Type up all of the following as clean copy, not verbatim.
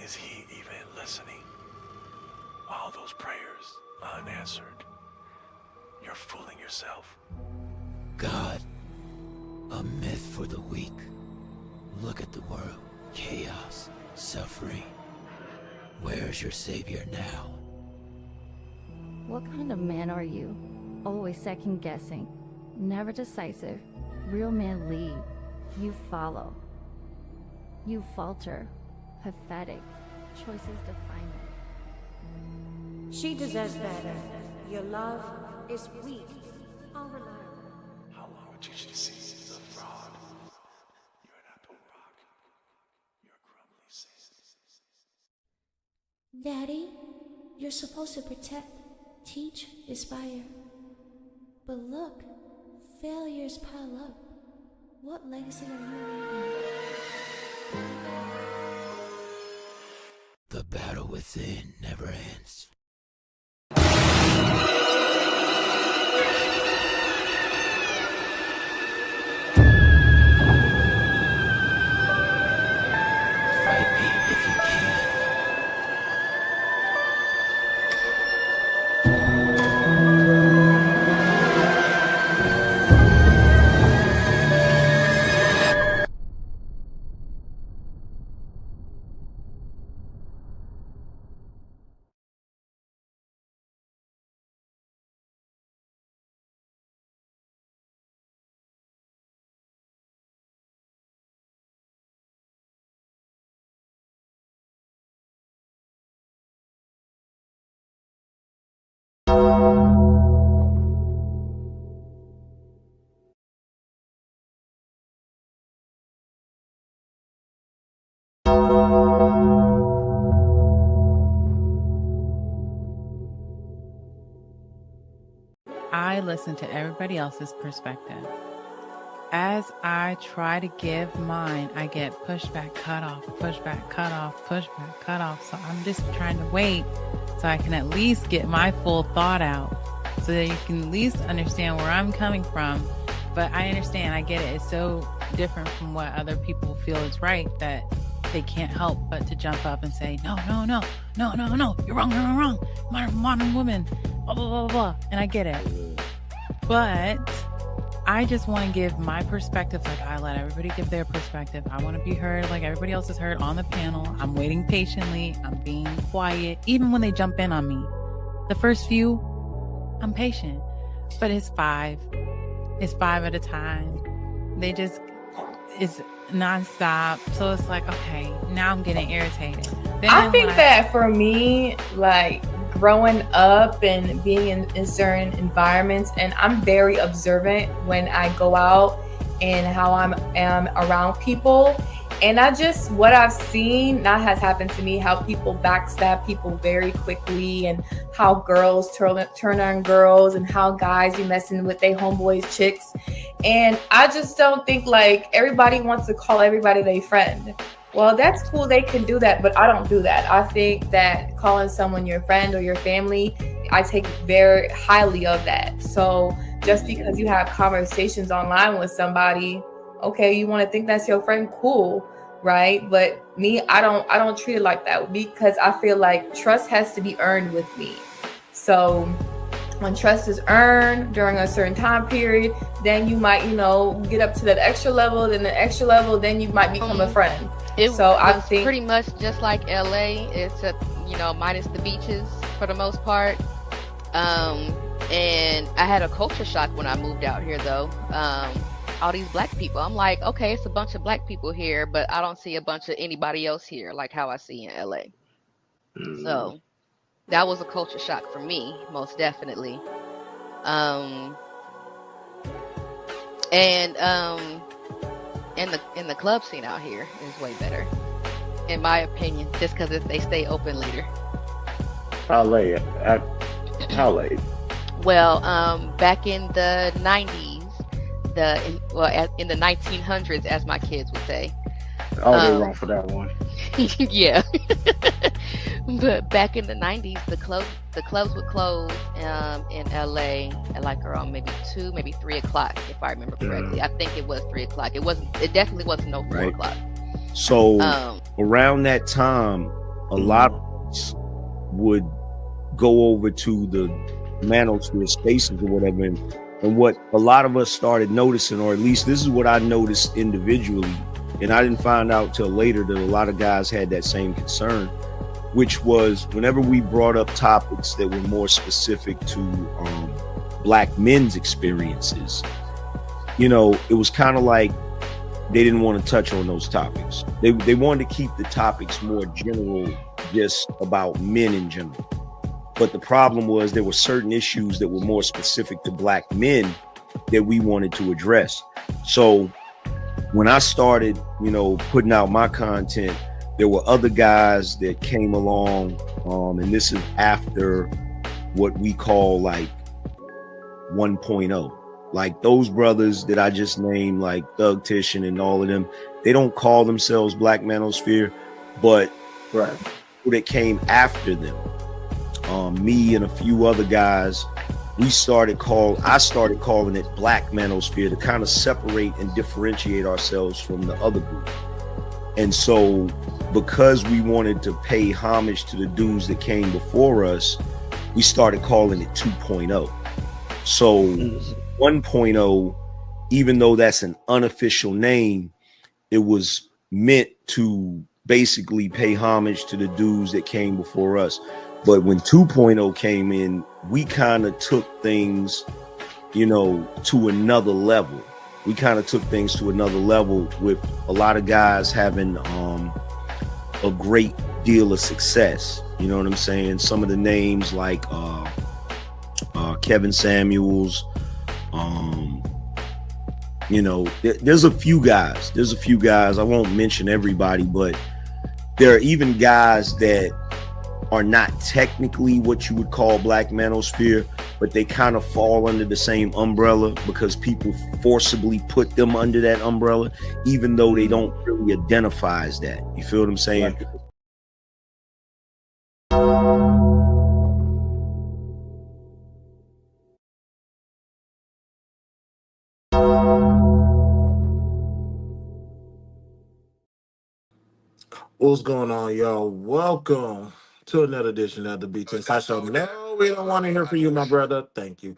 Is he even listening? All those prayers unanswered. You're fooling yourself. God, a myth for the weak. Look at the world. Chaos, suffering. Where's your savior now? What kind of man are you? Always second guessing, never decisive. Real men lead, you follow. You falter, pathetic. Choices define it. She deserves better. Your love is weak, unreliable. How long would you see the fraud? You're an apple rock. You're crumbly sand. Daddy, you're supposed to protect, teach, inspire. But look, failures pile up. What legacy are you leaving? The battle within never ends. Fight me if you can. I listen to everybody else's perspective. as I try to give mine, I get pushback, cut off, pushback, cut off, pushback, cut off. So I'm just trying to wait so I can at least get my full thought out so that you can at least understand where I'm coming from. But I understand, I get it. It's so different from what other people feel is right that they can't help but to jump up and say, no, you're wrong. Modern woman, blah, blah, blah, blah. And I get it. But I just want to give my perspective. Like, I let everybody give their perspective. I want to be heard like everybody else is heard on the panel. I'm waiting patiently. I'm being quiet. Even when they jump in on me. The first few, I'm patient. But it's five at a time. They just, it's nonstop. So it's like, okay, now I'm getting irritated. Then I think that for me, like, growing up and being in certain environments, and I'm very observant when I go out and how I am around people. And what I've seen, that has happened to me, how people backstab people very quickly, and how girls turn on girls, and how guys be messing with their homeboys' chicks. And I just don't think, like, everybody wants to call everybody their friend. Well, that's cool, they can do that, but I don't do that. I think that calling someone your friend or your family, I take very highly of that. So just because you have conversations online with somebody, okay, you want to think that's your friend, cool, right? But me, I don't treat it like that, because I feel like trust has to be earned with me. So when trust is earned during a certain time period, then you might, get up to that extra level, then you might become a friend. I think pretty much just like LA, except minus the beaches for the most part. And I had a culture shock when I moved out here, though. All these black people, I'm like, okay, it's a bunch of black people here, but I don't see a bunch of anybody else here like how I see in LA. So that was a culture shock for me, most definitely. And the club scene out here is way better, in my opinion, just because they stay open later. How late? Well, back in the 90s, in the 1900s, as my kids would say. Oh, they're wrong for that one. Yeah. But back in the 90s, the clubs would close in LA at like around maybe 2, maybe 3 o'clock, if I remember correctly. I think it was 3 o'clock. It definitely wasn't no 4 o'clock. So around that time, a lot of us would go over to the manosphere spaces or whatever, and what a lot of us started noticing, or at least this is what I noticed individually, and I didn't find out till later that a lot of guys had that same concern, which was whenever we brought up topics that were more specific to black men's experiences, it was kind of like they didn't want to touch on those topics. They wanted to keep the topics more general, just about men in general. But the problem was there were certain issues that were more specific to black men that we wanted to address. So when I started, putting out my content, there were other guys that came along, and this is after what we call like 1.0. Like those brothers that I just named, like Thug Titian and all of them, they don't call themselves Black Manosphere, but right, that came after them, me and a few other guys, I started calling it Black Manosphere to kind of separate and differentiate ourselves from the other group. And so because we wanted to pay homage to the dudes that came before us, we started calling it 2.0. So 1.0, even though that's an unofficial name, it was meant to basically pay homage to the dudes that came before us. But when 2.0 came in, we kind of took things, to another level. We kind of took things to another level with a lot of guys having a great deal of success. You know what I'm saying? Some of the names like Kevin Samuels, there's a few guys. I won't mention everybody, but there are even guys that are not technically what you would call black manosphere, but they kind of fall under the same umbrella because people forcibly put them under that umbrella, even though they don't really identify as that. You feel what I'm saying? What's going on, y'all? Welcome to another edition of the BTSI show. No, we don't want to hear from you, my brother. Thank you.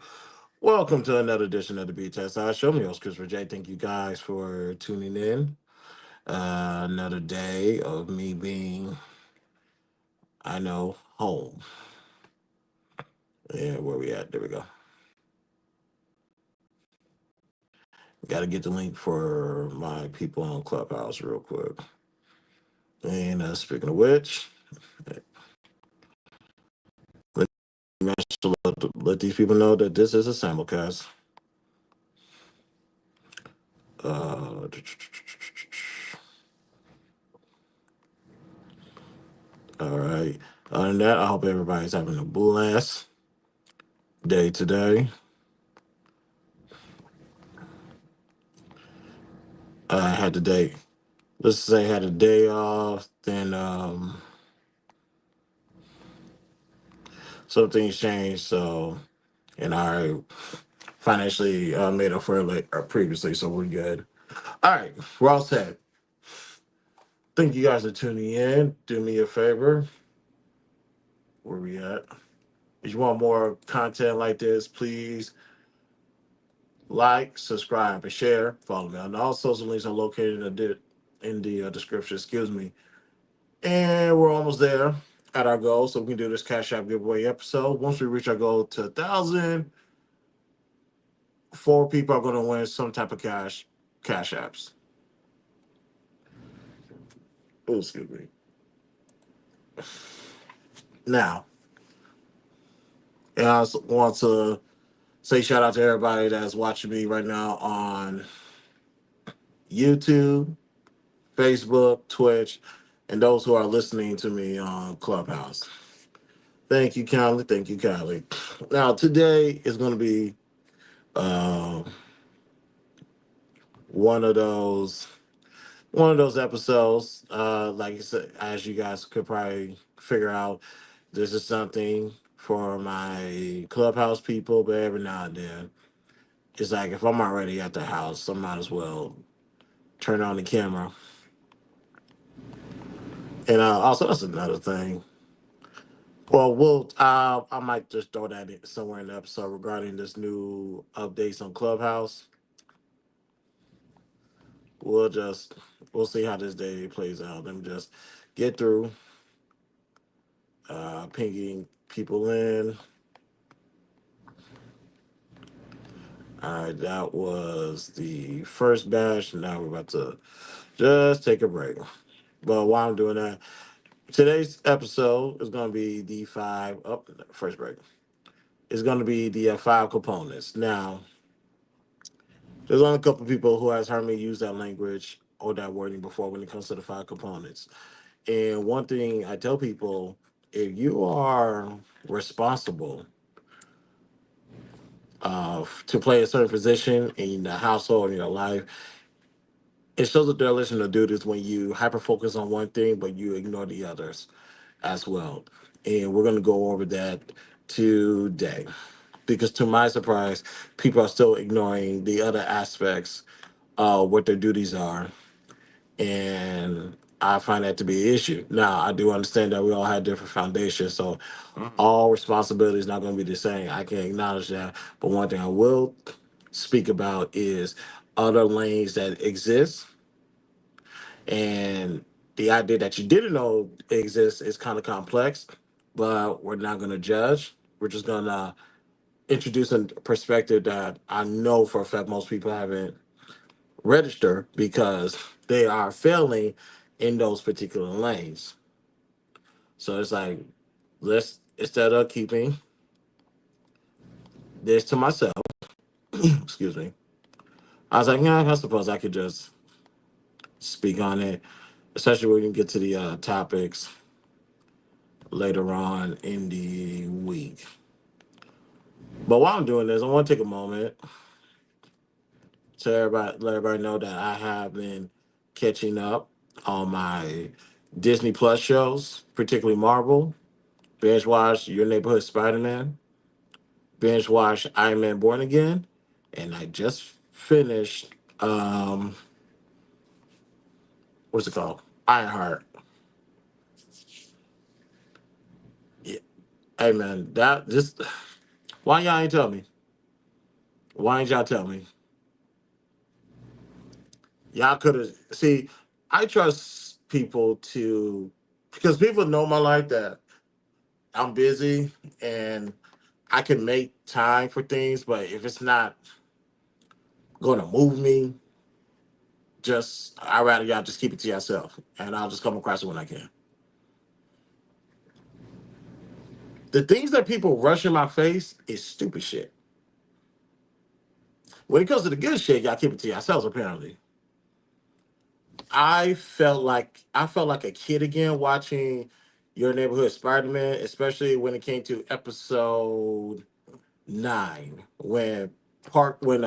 Welcome to another edition of the BTSI show. Me, host Christopher J. Thank you guys for tuning in. Another day of me being, I know, home. Yeah, where we at? There we go. Got to get the link for my people on Clubhouse real quick. And speaking of which, let these people know that this is a simulcast. All right. Other than that, I hope everybody's having a blessed day today. I had the day. Let's say I had a day off. Then some things changed. So, and I financially made up for it previously. So we're good. All right. We're all set. Thank you guys for tuning in. Do me a favor. Where we at? If you want more content like this, please like, subscribe, and share. Follow me on all social links are located in the description. Excuse me. And we're almost there at our goal, so we can do this Cash App giveaway episode. Once we reach our goal to 1,000, 4 people are going to win some type of cash apps. Oh, excuse me. Now, and I also want to say shout out to everybody that's watching me right now on YouTube, Facebook, Twitch, and those who are listening to me on Clubhouse. Thank you, Kylie. Thank you, Kylie. Now, today is going to be one of those episodes. Like I said, as you guys could probably figure out, this is something for my Clubhouse people, but every now and then, it's like if I'm already at the house, I might as well turn on the camera. And also, that's another thing. Well, I might just throw that in somewhere in the episode regarding this new updates on Clubhouse. We'll see how this day plays out. Let me just get through pinging people in. All right, that was the first batch. Now we're about to just take a break. But while I'm doing that, today's episode is going to be the first break. It's going to be the 5 components. Now, there's only a couple of people who has heard me use that language or that wording before when it comes to the 5 components. And one thing I tell people, if you are responsible to play a certain position in the household, in your life, it shows that they're listening to do this when you hyper focus on one thing, but you ignore the others as well. And we're going to go over that today. Because to my surprise, people are still ignoring the other aspects of what their duties are. And I find that to be an issue. Now, I do understand that we all have different foundations, so all responsibility is not going to be the same. I can acknowledge that. But one thing I will speak about is other lanes that exist. And the idea that you didn't know exists is kind of complex, but we're not going to judge. We're just going to introduce a perspective that I know for a fact most people haven't registered because they are failing in those particular lanes. So it's like, let's, instead of keeping this to myself, excuse me, I was like, yeah, I suppose I could just speak on it, especially when you get to the topics later on in the week. But while I'm doing this, I want to take a moment to let everybody know that I have been catching up on my Disney Plus shows, particularly Marvel. Binge watch Your Neighborhood Spider Man. Binge watch Iron Man Born Again, and I just finished what's it called? Ironheart. Yeah. Hey man, that just why y'all ain't tell me? Why ain't y'all tell me? Y'all could have see. I trust people to because people know my life that I'm busy and I can make time for things, but if it's not going to move me, just I rather y'all just keep it to yourself, and I'll just come across it when I can. The things that people rush in my face is stupid shit. When it comes to the good shit, y'all keep it to yourselves. Apparently, I felt like a kid again watching Your Neighborhood Spider Man, especially when it came to episode 9, when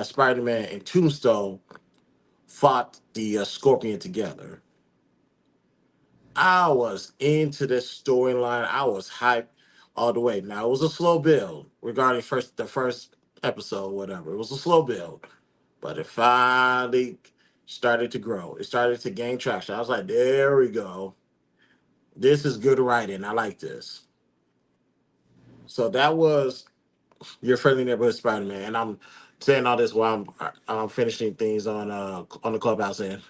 Spider Man and Tombstone fought the Scorpion together. I was into this storyline. I was hyped all the way. Now it was a slow build regarding the first episode, whatever. It was a slow build, but it finally started to grow. It started to gain traction. I was like, there we go. This is good writing. I like this. So that was your friendly neighborhood Spider-Man, and I'm saying all this while I'm finishing things on the Clubhouse end.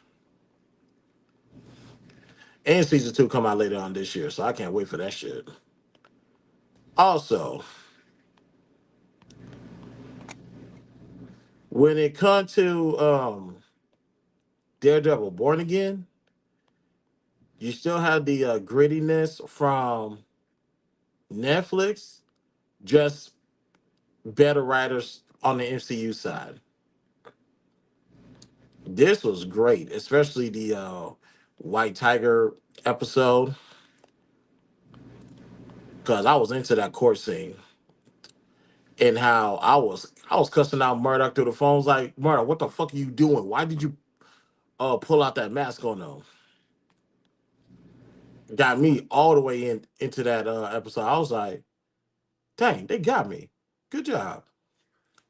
And season 2 come out later on this year, so I can't wait for that shit. Also, when it comes to Daredevil Born Again, you still have the grittiness from Netflix, just better writers on the MCU side. This was great, especially the White Tiger episode, because I was into that court scene and how I was cussing out Murdoch through the phones like, Murdoch, what the fuck are you doing? Why did you pull out that mask on them? Got me all the way into that episode. I was like, dang, they got me. Good job.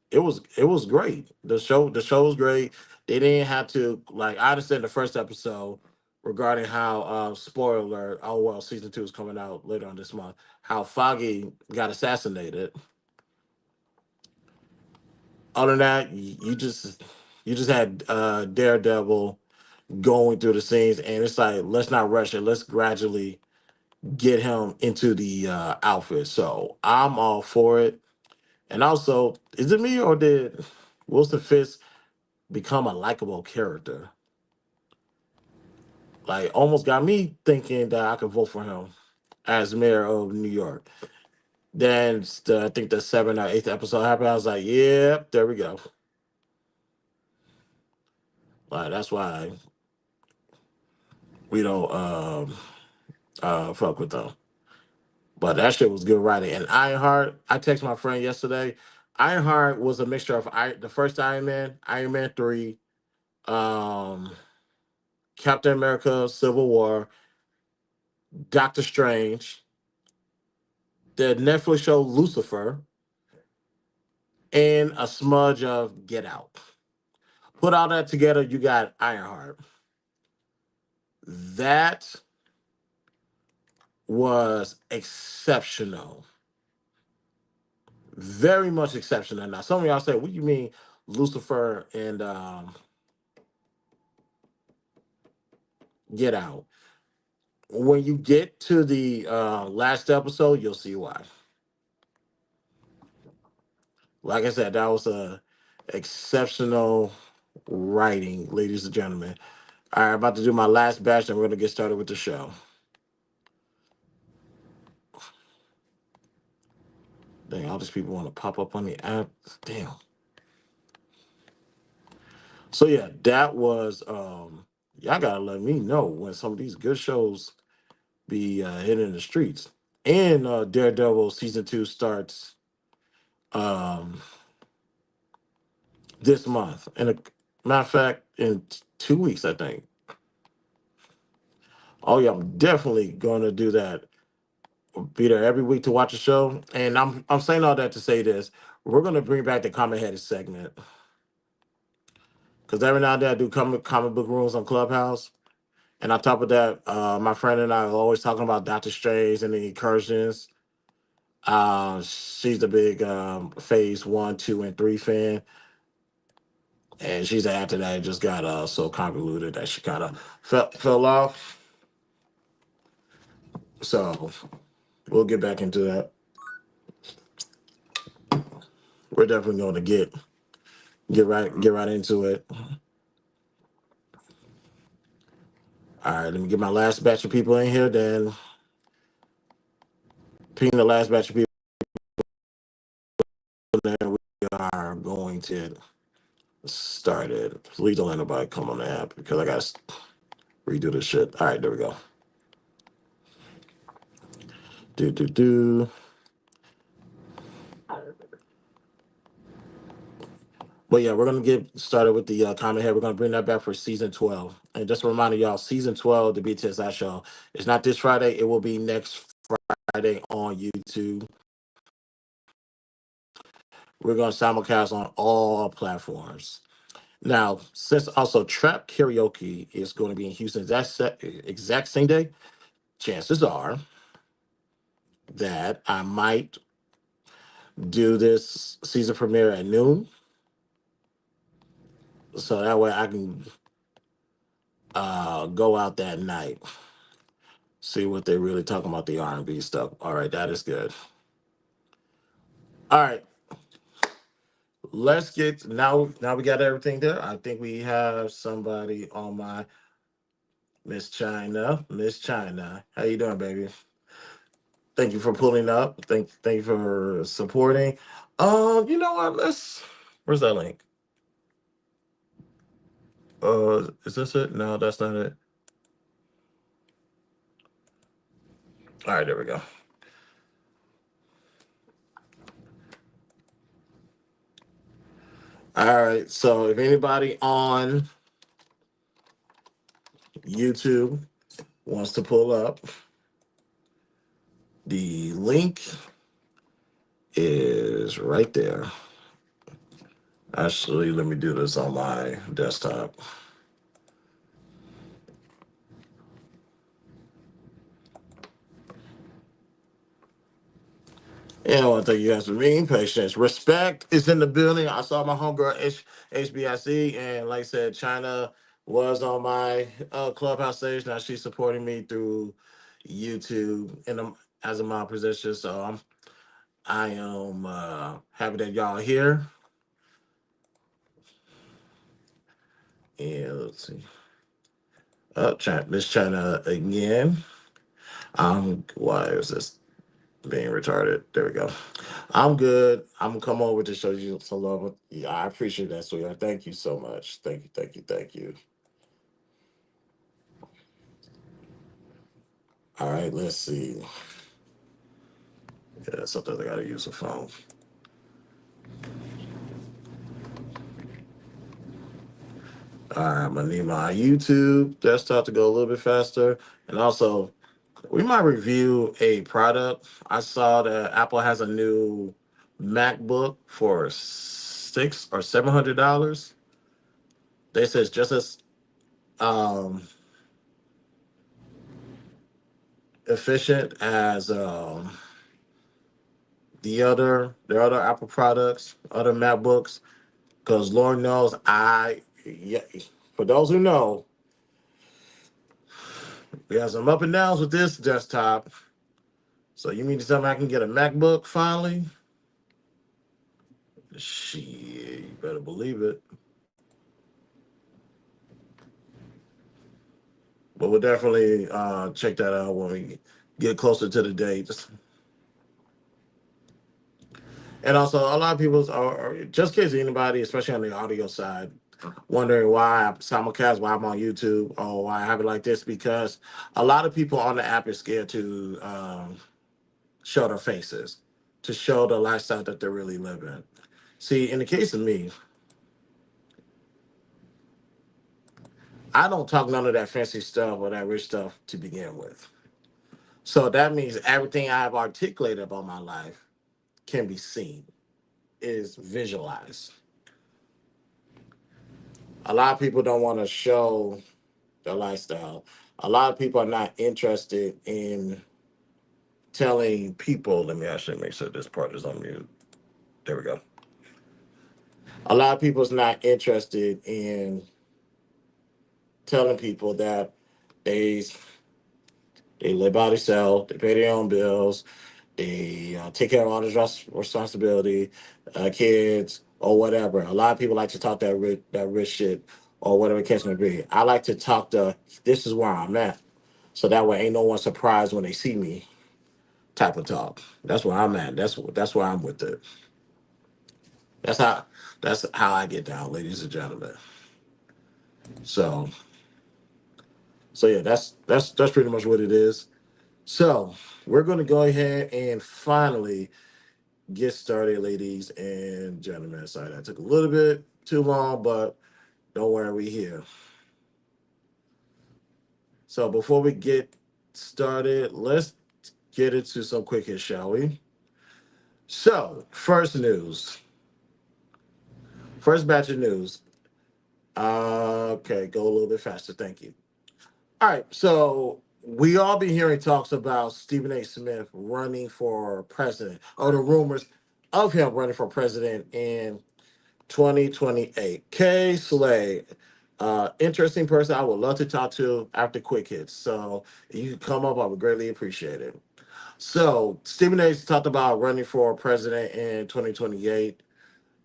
It was great. The show was great. They didn't have to like I understand the first episode regarding how spoiler alert, oh well, season 2 is coming out later on this month, how Foggy got assassinated. Other than that, you just had Daredevil going through the scenes, and it's like let's not rush it. Let's gradually get him into the outfit. So I'm all for it. And also, is it me or did Wilson Fisk become a likable character? Like, almost got me thinking that I could vote for him as mayor of New York. Then I think the 7th or 8th episode happened. I was like, yep, there we go. Like, that's why we don't fuck with them. But that shit was good writing. And Ironheart, I texted my friend yesterday. Ironheart was a mixture of the first Iron Man 3, um, Captain America, Civil War, Doctor Strange, the Netflix show Lucifer, and a smudge of Get Out. Put all that together, you got Ironheart. That was exceptional. Very much exceptional. Now, some of y'all say, what do you mean Lucifer and Get Out? When you get to the last episode, you'll see why. Like I said, that was a exceptional writing, ladies and gentlemen. All right, about to do my last batch, and we're gonna get started with the show. Dang, all these people want to pop up on the app. Damn. So yeah, that was y'all gotta let me know when some of these good shows be hitting the streets. And Daredevil season 2 starts um, this month. And a matter of fact, in 2 weeks, I think. Oh yeah, I'm definitely going to do that. Be there every week to watch a show. And I'm saying all that to say this: we're going to bring back the comic headed segment because every now and then I do comic book rooms on Clubhouse. And on top of that, my friend and I are always talking about Doctor Strange and the incursions. She's a big Phase 1, 2, and 3 fan, and she's after that it just got so convoluted that she kind of fell off. So we'll get back into that. We're definitely going to get right into it. All right, let me get my last batch of people in here. Then ping the last batch of people. Then we are going to start it. Please don't let nobody come on the app because I got to redo this shit. All right, there we go. Do do do. But yeah, we're gonna get started with the comment here. We're gonna bring that back for season 12. And just a reminder, y'all, season 12, the BTSI show, is not this Friday. It will be next Friday on YouTube. We're gonna simulcast on all platforms. Now, since also Trap Karaoke is going to be in Houston exact same day, chances are that I might do this season premiere at noon. So that way I can go out that night. See what they're really talking about the R&B stuff. All right, that is good. All right, let's get now. Now we got everything there. I think we have somebody on my Miss China. Miss China, how you doing, baby? Thank you for pulling up. Thank you for supporting. You know what? Let's. Where's that link? Is this it? No, that's not it. All right, there we go. All right, so if anybody on YouTube wants to pull up, the link is right there. Actually, let me do this on my desktop. And I want to thank you guys for being patient. Respect is in the building. I saw my homegirl HBIC, and like I said, China was on my clubhouse stage. Now she's supporting me through YouTube and as a mod position. So I am happy that y'all are here. And let's see. Miss China again. Why is this being retarded? There we go. I'm good. I'm gonna come over to show you some love. Yeah, I appreciate that, sweetheart. Thank you so much. Thank you, thank you, thank you. All right, let's see. Yeah, sometimes I gotta use a phone. All right, I'm gonna need my YouTube desktop to go a little bit faster. And also, we might review a product. I saw that Apple has a new MacBook for $600 or $700. They said it's just as um, efficient as their other Apple products, other MacBooks. Because Lord knows yeah, for those who know, we have some up and downs with this desktop. So you mean to tell me I can get a MacBook finally? Shit, you better believe it. But we'll definitely check that out when we get closer to the dates. And also, a lot of people are just in case anybody, especially on the audio side, wondering why I simulcast, why I'm on YouTube, or why I have it like this, because a lot of people on the app are scared to show their faces, to show the lifestyle that they're really living. See, in the case of me, I don't talk none of that fancy stuff or that rich stuff to begin with. So that means everything I've articulated about my life can be seen, is visualized. A lot of people don't want to show their lifestyle. A lot of people are not interested in telling people. Let me actually make sure this part is on mute. There we go. A lot of people's not interested in telling people that they they live by themselves, they pay their own bills, they take care of all this responsibility, kids or whatever. A lot of people like to talk that rich shit or whatever the case may be. I like to talk this is where I'm at, so that way ain't no one surprised when they see me. Type of talk. That's where I'm at. That's where I'm with it. That's how that's how I get down, ladies and gentlemen. So yeah, that's pretty much what it is. So we're gonna go ahead and finally get started, ladies and gentlemen. Sorry that took a little bit too long, but don't worry, we here. So before we get started, let's get into some quick hits, shall we? So first news, first batch of news. Okay, go a little bit faster. Thank you. All right, so we all been hearing talks about Stephen A. Smith running for president, or the rumors of him running for president in 2028. Kay Slay, interesting person I would love to talk to after quick hits. So if you can come up, I would greatly appreciate it. So Stephen A's talked about running for president in 2028.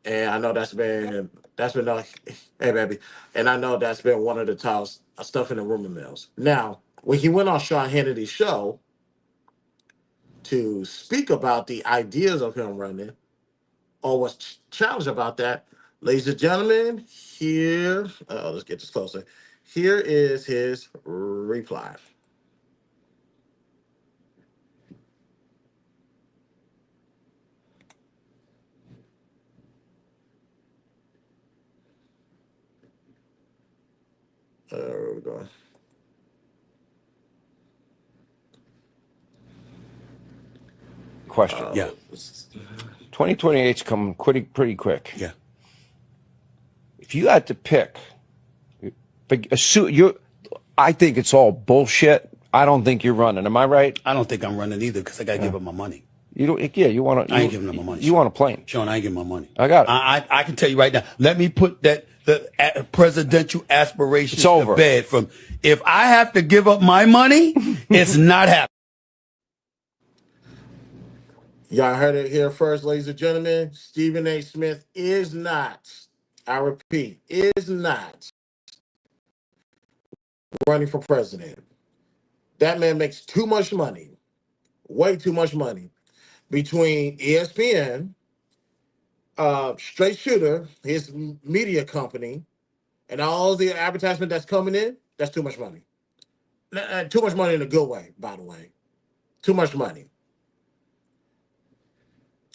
And I know that's been hey baby, and I know that's been one of the tops stuff in the rumor mills. Now, when he went on Sean Hannity's show to speak about the ideas of him running, or was challenged about that, ladies and gentlemen, here, let's get this closer. Here is his reply. Where we going? Question. Yeah. 2028's coming pretty quick. Yeah. If you had to pick, I think it's all bullshit. I don't think you're running. Am I right? I don't think I'm running either because I got to give up my money. You don't. Yeah, you want to. I ain't giving them my money. You want a plane, Sean? I ain't giving my money. I got it. I can tell you right now. Let me put the presidential aspirations to bed. From if I have to give up my money, it's not happening. Y'all heard it here first, ladies and gentlemen. Stephen A. Smith is not, I repeat, is not running for president. That man makes too much money, way too much money, between ESPN, Straight Shooter, his media company, and all the advertisement that's coming in. That's too much money. Too much money in a good way, by the way. Too much money.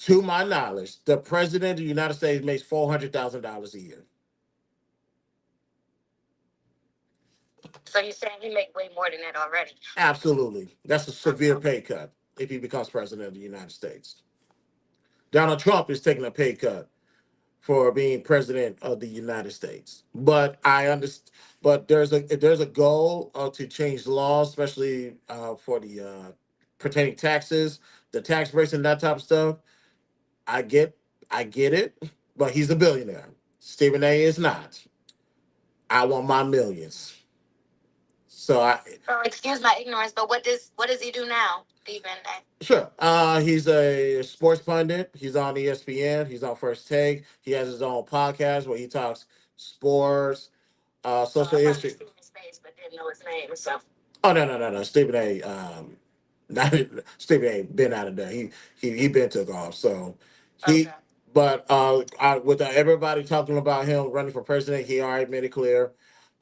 To my knowledge, the president of the United States makes $400,000 a year. So you're saying he make way more than that already? Absolutely. That's a severe pay cut if he becomes president of the United States. Donald Trump is taking a pay cut for being president of the United States. But I understand. But there's a goal to change the law, especially for the pertaining taxes, the tax breaks, and that type of stuff. I get it, but he's a billionaire. Stephen A. is not. I want my millions. So excuse my ignorance, but what does he do now, Stephen A? Sure. He's a sports pundit. He's on ESPN. He's on First Take. He has his own podcast where he talks sports, social issues. But didn't know his name. So. Oh no. Stephen A. Not Stephen A. Been out of there. He been took off. So he. Okay. But with everybody talking about him running for president, he already made it clear.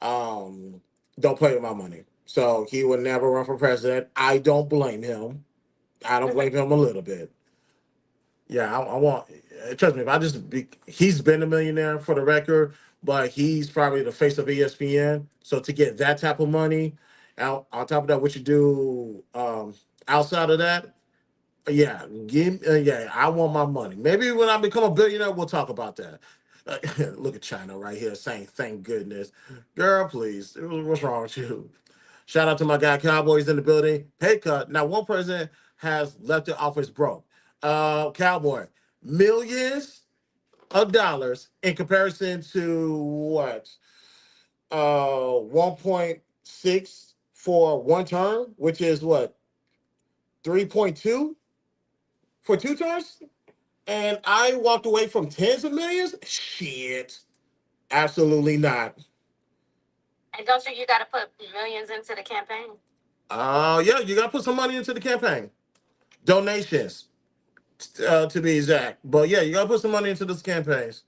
Don't play with my money. So he would never run for president. I don't blame him. I don't blame him a little bit. Yeah, I want. Trust me, if I he's been a millionaire for the record, but he's probably the face of ESPN. So to get that type of money, out on top of that, what you do outside of that, yeah, yeah, I want my money. Maybe when I become a billionaire, we'll talk about that. Look at China right here saying, "Thank goodness, girl, please, what's wrong with you?" Shout out to my guy Cowboys in the building. Pay cut. Now, one person has left the office broke. Cowboy, millions of dollars in comparison to what? 1.6 for one term, which is what? 3.2 for two terms? And I walked away from tens of millions? Shit. Absolutely not. And don't you got to put millions into the campaign? Yeah, you got to put some money into the campaign. Donations, to be exact. But yeah, you got to put some money into those campaigns.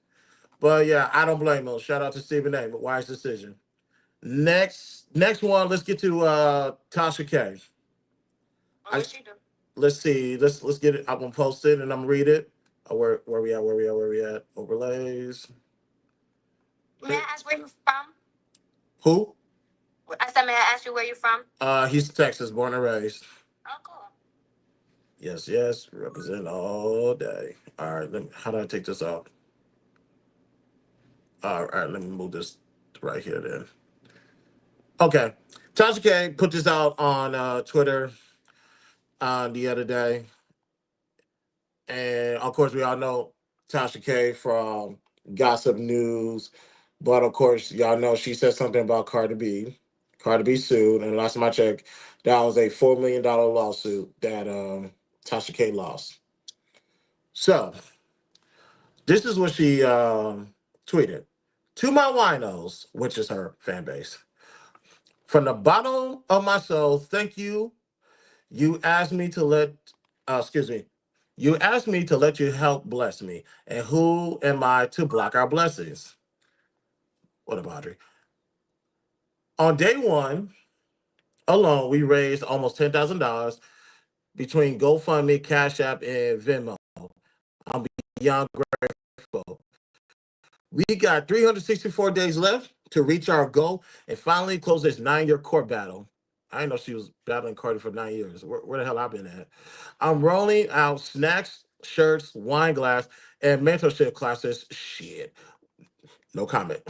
But yeah, I don't blame him. Shout out to Stephen A. But wise decision. Next one, let's get to Tasha K. What she do? Let's see. Let's get it. I'm gonna post it and I'm gonna read it. Where we at? Where we at? Overlays. May I ask where you from? Who? I said, may I ask you where you from? He's Texas, born and raised. Oh, cool. Yes, yes. Represent all day. All right. How do I take this out? All right. Let me move this right here then. Okay. Tasha K put this out on Twitter the other day. And of course, we all know Tasha K from Gossip News. But of course, y'all know she said something about Cardi B. Cardi B sued. And last time I checked, that was a $4 million lawsuit that Tasha K lost. So, this is what she tweeted. To my winos, which is her fan base. From the bottom of my soul, thank you. You asked me to let, excuse me, you asked me to let you help bless me. And who am I to block our blessings? What about Audrey? On day one alone, we raised almost $10,000 between GoFundMe, Cash App, and Venmo. I'm beyond grateful. We got 364 days left to reach our goal and finally close this 9-year court battle. I didn't know she was battling Cardi for 9 years. Where the hell I been at? I'm rolling out snacks, shirts, wine glass, and mentorship classes. Shit. No comment.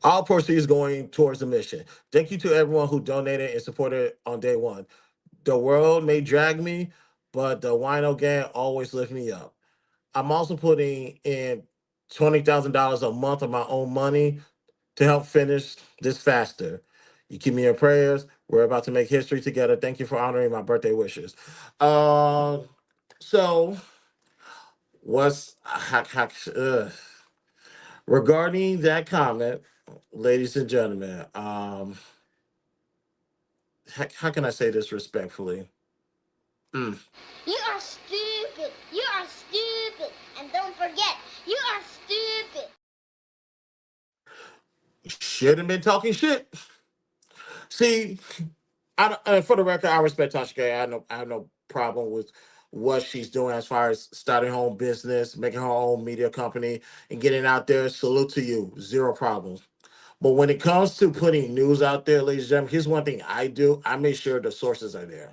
All proceeds going towards the mission. Thank you to everyone who donated and supported on day one. The world may drag me, but the wino gang always lift me up. I'm also putting in $20,000 a month of my own money to help finish this faster. You keep me in prayers. We're about to make history together. Thank you for honoring my birthday wishes. So what's regarding that comment, ladies and gentlemen? How can I say this respectfully? Mm. You are stupid. You are stupid. And don't forget, you are stupid. Shouldn't been talking shit. See, for the record, I respect Tasha K. I have no problem with what she's doing as far as starting her own business, making her own media company, and getting out there. Salute to you. Zero problems. But when it comes to putting news out there, ladies and gentlemen, here's one thing I do. I make sure the sources are there.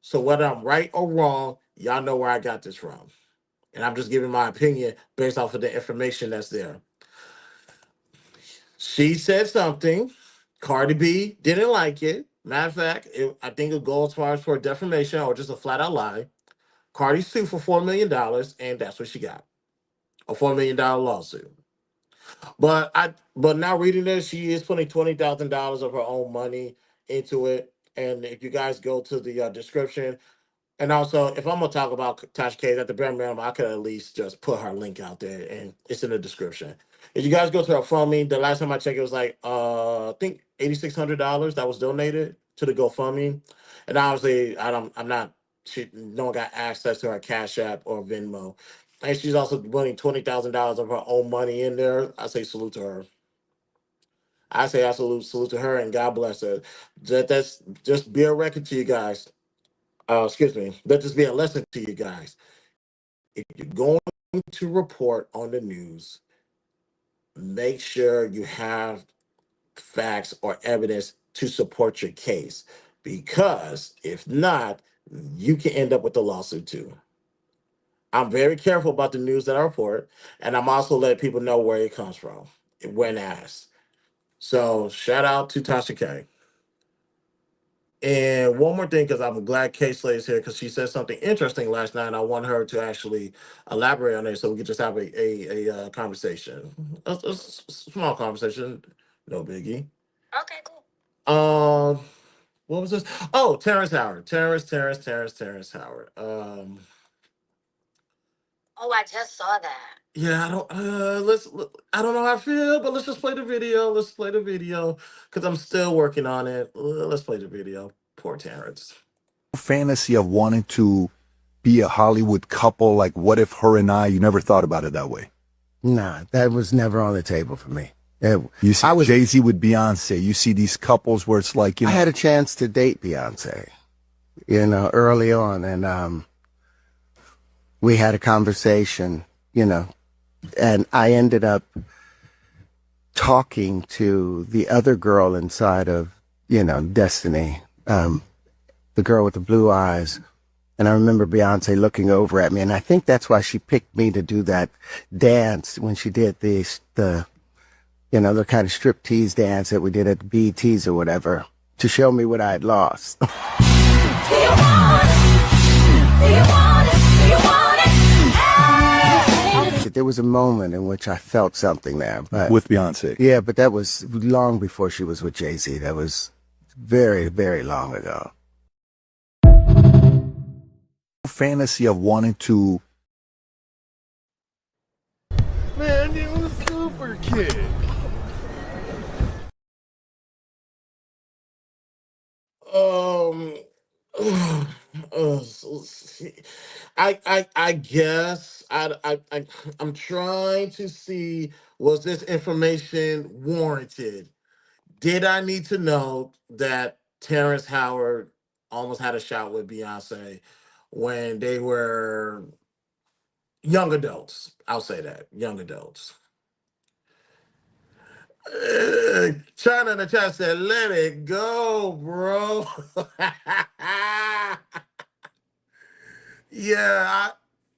So whether I'm right or wrong, y'all know where I got this from. And I'm just giving my opinion based off of the information that's there. She said something. Cardi B didn't like it. Matter of fact, I think it goes as far as for defamation or just a flat out lie. Cardi sued for $4 million, and that's what she got. A $4 million lawsuit. But now reading this, she is putting $20,000 of her own money into it. And if you guys go to the description, and also, if I'm gonna talk about Tasha K at the bare minimum, I could at least just put her link out there, and it's in the description. If you guys go to her GoFundMe, the last time I checked, it was like I think $8,600 that was donated to the GoFundMe, and obviously I'm not. No one got access to her Cash App or Venmo, and she's also putting $20,000 of her own money in there. I say salute to her. I say absolute salute to her, and God bless her. That's just be a record to you guys. Excuse me. Let this be a lesson to you guys. If you're going to report on the news, make sure you have facts or evidence to support your case. Because if not, you can end up with a lawsuit too. I'm very careful about the news that I report, and I'm also letting people know where it comes from when asked. So shout out to Tasha K. And one more thing, because I'm glad Kay Slay is here, because she said something interesting last night. And I want her to actually elaborate on it so we can just have a conversation, a small conversation, no biggie. Okay, cool. Um, what was this? Oh, Terrence Howard, Terrence Howard. Oh, I just saw that. Yeah, I don't. I don't know how I feel, but let's just play the video. Let's play the video because I'm still working on it. Let's play the video. Poor Terrence. Fantasy of wanting to be a Hollywood couple, like what if her and you never thought about it that way? Nah, that was never on the table for me. You see Jay-Z with Beyonce. You see these couples where it's like, I had a chance to date Beyonce, early on, and we had a conversation, and I ended up talking to the other girl inside of, Destiny, the girl with the blue eyes. And I remember Beyonce looking over at me, and I think that's why she picked me to do that dance when she did the kind of striptease dance that we did at the BTS or whatever, to show me what I had lost. There was a moment in which I felt something there. But, with Beyonce. Yeah, but that was long before she was with Jay-Z. That was very, very long ago. Fantasy of wanting to... Man, it was super kick. I guess I'm trying to see, was this information warranted? Did I need to know that Terrence Howard almost had a shot with Beyonce when they were young adults? I'll say that, young adults. China in the chat said, "Let it go, bro." Yeah,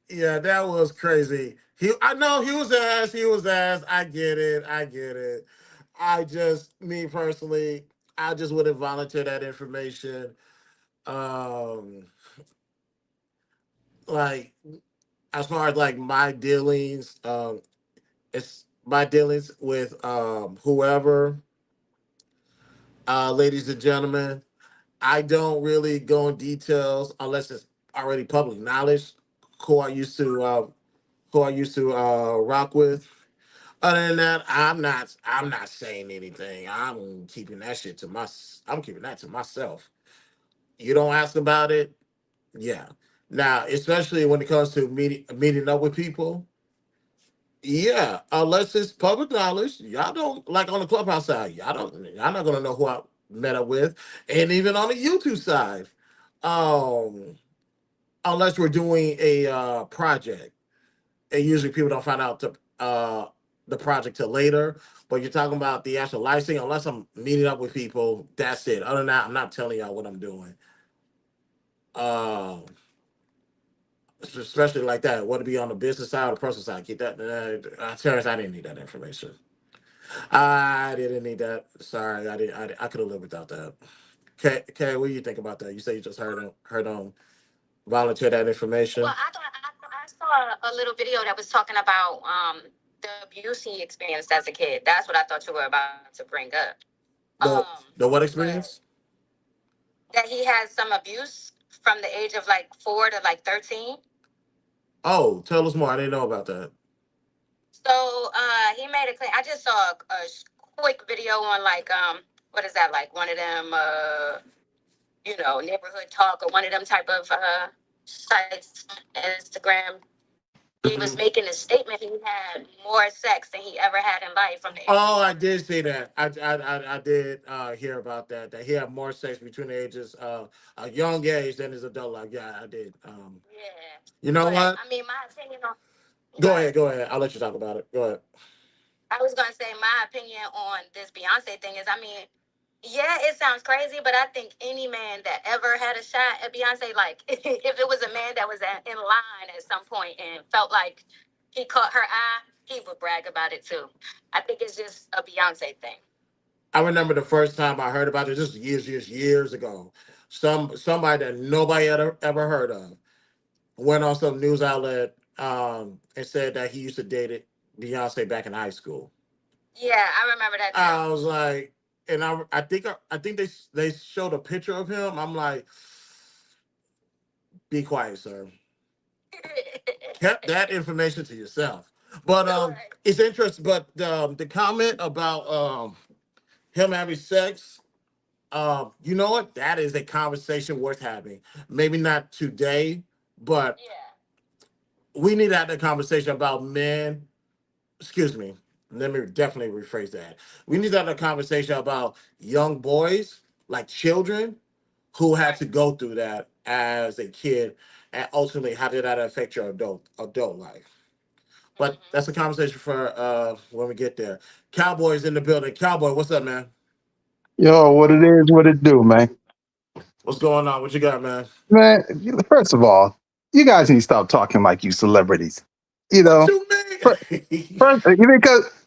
yeah, that was crazy. I know he was ass. He was ass. I get it. I get it. Me personally, I just wouldn't volunteer that information. Um, like as far as like my dealings, it's my dealings with whoever, ladies and gentlemen. I don't really go in details unless it's already public knowledge. Who I used to rock with. Other than that, I'm not saying anything. I'm keeping that shit to my. I'm keeping that to myself. You don't ask about it, yeah. Now, especially when it comes to meeting up with people, yeah. Unless it's public knowledge, y'all don't like on the clubhouse side. Y'all not gonna know who I met up with, and even on the YouTube side, um, unless we're doing a project. And usually people don't find out the project till later. But you're talking about the actual licensing, unless I'm meeting up with people, that's it. Other than that, I'm not telling y'all what I'm doing. Um, Especially like that. What to be on the business side or the personal side. Keep that. Terrence, I didn't need that information. I didn't need that. Sorry, I didn't. I could have lived without that. Kay, what do you think about that? You say you just heard on volunteer that information. Well, I saw a little video that was talking about the abuse he experienced as a kid. That's what I thought you were about to bring up. The what experience? That he had some abuse from the age of like 4 to like 13. Oh, tell us more. I didn't know about that. So he made a claim. I just saw a quick video on like what is that, like one of them neighborhood talk or one of them type of sites, Instagram. he was making a statement. He had more sex than he ever had in life from the. Oh, I did see that. I did hear about that. That he had more sex between the ages of a young age than his adult life. Yeah, I did. Yeah. You know But what? I mean, my opinion on. Go ahead. Go ahead. I'll let you talk about it. Go ahead. I was gonna say my opinion on this Beyonce thing is, I mean, yeah, it sounds crazy, but I think any man that ever had a shot at Beyonce, like if it was a man that was in line at some point and felt like he caught her eye, he would brag about it too. I think it's just a Beyonce thing. I remember the first time I heard about it, just years ago. Somebody that nobody ever heard of went on some news outlet and said that he used to date Beyonce back in high school. Yeah, I remember that too. I was like, and I think they showed a picture of him. I'm like, be quiet, sir. Kept that information to yourself. But it's interesting. But the comment about him having sex, you know what? That is a conversation worth having. Maybe not today, but we need to have that conversation about men. Excuse me. Let me definitely rephrase that. We need to have a conversation about young boys, like children, who had to go through that as a kid, and ultimately how did that affect your adult life. But that's a conversation for when we get there. Cowboys in the building. Cowboy, what's up, man? Yo, what it is, what it do, man. What's going on? What you got, man? Man, first of all, you guys need to stop talking like you celebrities. You What know, you mean? first,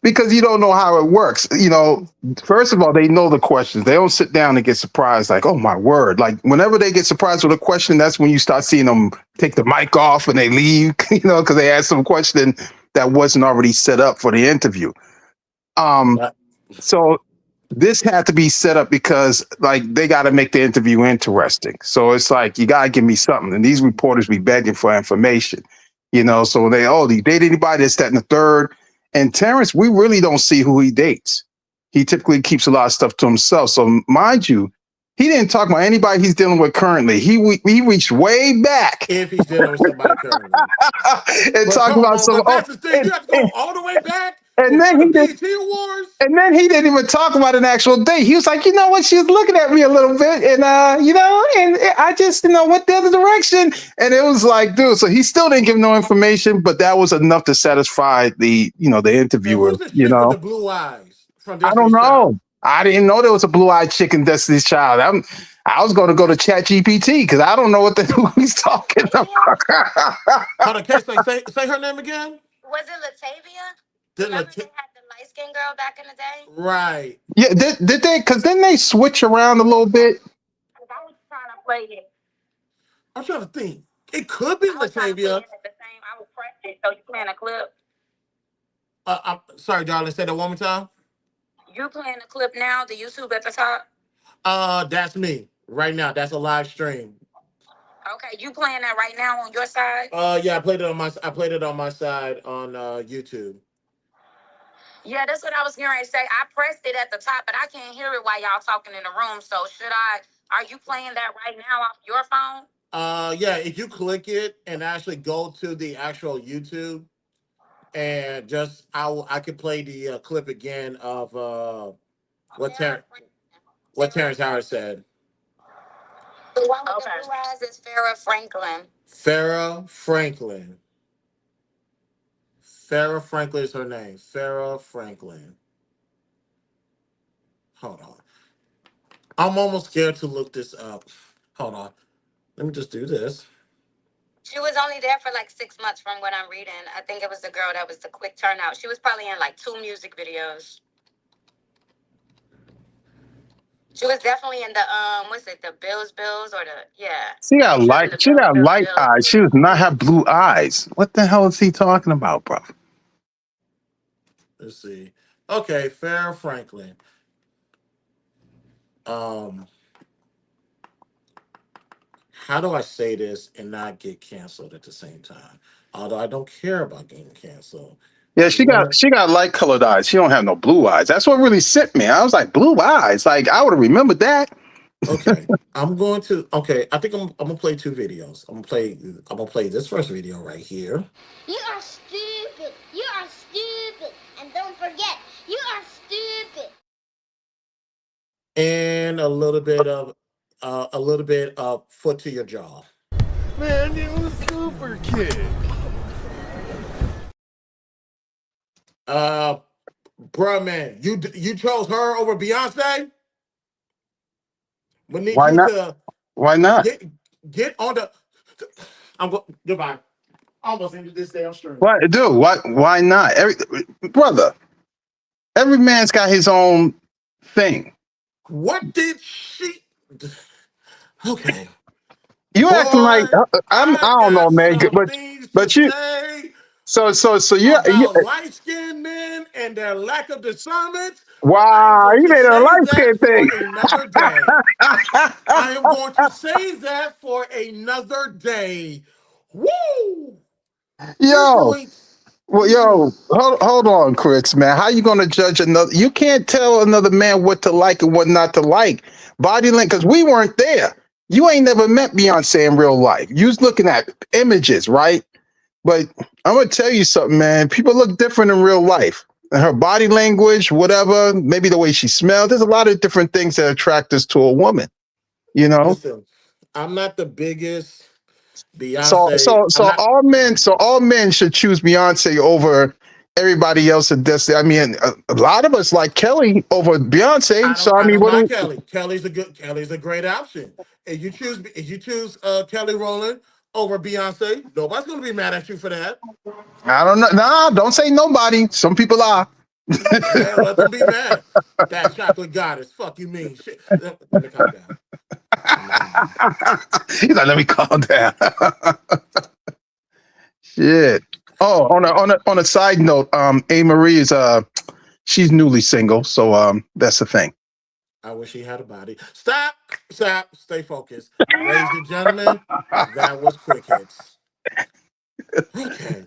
because you don't know how it works. You know, first of all, they know the questions. They don't sit down and get surprised, like, oh my word. Like whenever they get surprised with a question, that's when you start seeing them take the mic off and they leave, you know, because they asked some question that wasn't already set up for the interview. So this had to be set up because like they got to make the interview interesting. So it's like you got to give me something, and these reporters be begging for information, you know. So they do you date anybody that's that and the third. And Terrence, we really don't see who he dates. He typically keeps a lot of stuff to himself. So mind you, he didn't talk about anybody he's dealing with currently. He reached way back If he's dealing with somebody currently, and talked about some. But that's the thing. You have to go all the way back And then for the he BET Awards. And then he didn't even talk about an actual date. He was like, you know what? She was looking at me a little bit, and you know, and I just, you know, went the other direction. And it was like, dude. So he still didn't give no information, but that was enough to satisfy the, you know, the interviewer. Who's the You chick with know, the blue eyes from I don't Destiny's Child? know. I didn't know there was a blue-eyed chick in Destiny's Child. I was going to go to Chat GPT because I don't know what the hell he's talking about. Hold on, say her name again. Was it Latavia? Remember they had the light skinned girl back in the day? Right. Yeah, did they? Because then they switch around a little bit. I was trying to play it. I'm trying to think. It could be Latavia. I was pressing, so you playing a clip. I'm sorry, darling. Say that one more time. You playing the clip now? The YouTube at the top. That's me right now. That's a live stream. Okay, you playing that right now on your side? Yeah, I played it on my side on YouTube. Yeah, that's what I was going to say. I pressed it at the top, but I can't hear it while y'all talking in the room. So are you playing that right now off your phone? Yeah, if you click it and actually go to the actual YouTube and just I could play the clip again of what Terrence Howard said. The one with the blue eyes is Farrah Franklin. Farrah Franklin. Farrah Franklin is her name. Farrah Franklin. Hold on. I'm almost scared to look this up. Hold on. Let me just do this. She was only there for like 6 months from what I'm reading. I think it was the girl that was the quick turnout. She was probably in like 2 music videos. She was definitely in the what's it, the Bills or the She got light eyes. She does not have blue eyes. What the hell is he talking about, bro? Let's see. Okay, Farrah Franklin. How do I say this and not get canceled at the same time? Although I don't care about getting canceled. Yeah, she got light colored eyes. She don't have no blue eyes. That's what really sent me. I was like, blue eyes. Like I would have remembered that. Okay, I'm going to. Okay, I think I'm gonna play two videos. I'm gonna play this first video right here, You are stupid. You are stupid. And don't forget, you are stupid. and a little bit of foot to your jaw. Man, you super kid. Uh, bruh, man, you chose her over Beyonce. We need Why you not? to Why not? get on the. I'm go. Goodbye. I almost ended this damn stream. What, dude? What? Why not? Brother, every man's got his own thing. What did she? Okay, You boy, acting like I I don't know, got man. some But things to but you say so you about light skinned men and their lack of discernment, but I am wow, going you to made a save light skin that for thing. another day. I am going to save that for another day. Woo! We're Yo, going. well, hold on, Chris, man. How you gonna judge another? You can't tell another man what to like and what not to like. Body language, because we weren't there. You ain't never met Beyonce in real life. You was looking at images, right? But I'm gonna tell you something, man. People look different in real life. And her body language, whatever, maybe the way she smells. There's a lot of different things that attract us to a woman. You know. Listen, I'm not the biggest So Beyonce. so I'm so not. all men should choose Beyonce over everybody else in Destiny. I mean, a lot of us like Kelly over Beyonce. So I I mean, don't what mind do Kelly. Kelly's a great option. If you choose Kelly Rowland over Beyonce, nobody's gonna be mad at you for that. I don't know. Nah, don't say nobody. Some people are. Yeah, let them be mad. That chocolate goddess. Fuck you mean shit. Let me calm down. Let me calm down. He's like, let me calm down. Shit. Oh, on a side note, A Marie is she's newly single, so that's the thing. I wish he had a body. Stop. Stop. Stay focused. Ladies and gentlemen, that was quick hits. Okay.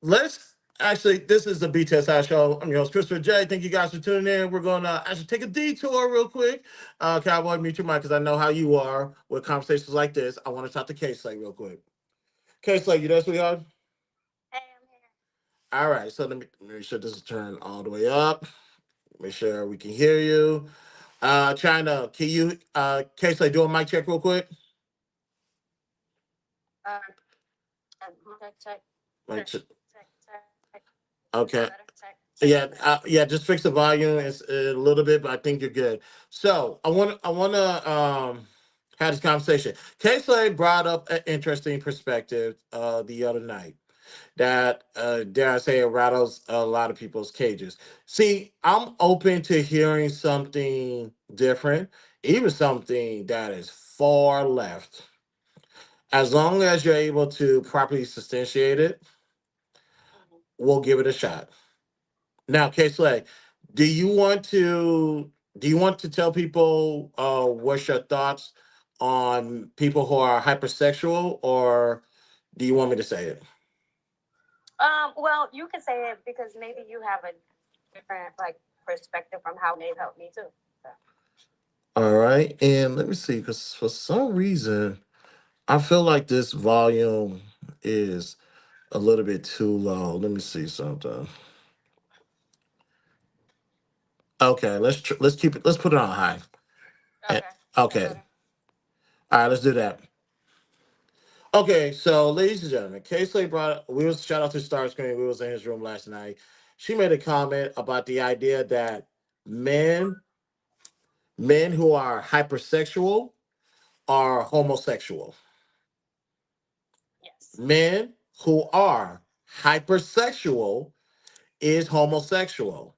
Let's actually, this is the BTSI show. I'm your host, Christopher J. Thank you guys for tuning in. We're going to actually take a detour real quick. Cowboy, mute your mic because I know how you are with conversations like this. I want to talk to K-Slay real quick. K-Slay, you there, sweetheart? All right, so let me make sure this is turned all the way up. Make sure we can hear you. China, can you, K-Slay, do a mic check real quick? Mic check. Okay. Yeah, yeah. Just fix the volume. It's a little bit, but I think you're good. So I want to have this conversation. K-Slay brought up an interesting perspective the other night that dare I say it rattles a lot of people's cages. See, I'm open to hearing something different, even something that is far left, as long as you're able to properly substantiate it. We'll give it a shot. Now, K-Slay, do you want to do you want to tell people what's your thoughts on people who are hypersexual, or do you want me to say it? All right, and let me see, because for some reason I feel like this volume is a little bit too low. Let me see something. Okay, let's keep it. Let's put it on high. Okay. Okay. All right, let's do that. Okay, so ladies and gentlemen, K-Slay brought. We was shout out to Starscream. We was in his room last night. She made a comment about the idea that men men who are hypersexual are homosexual. Men who are hypersexual is homosexual.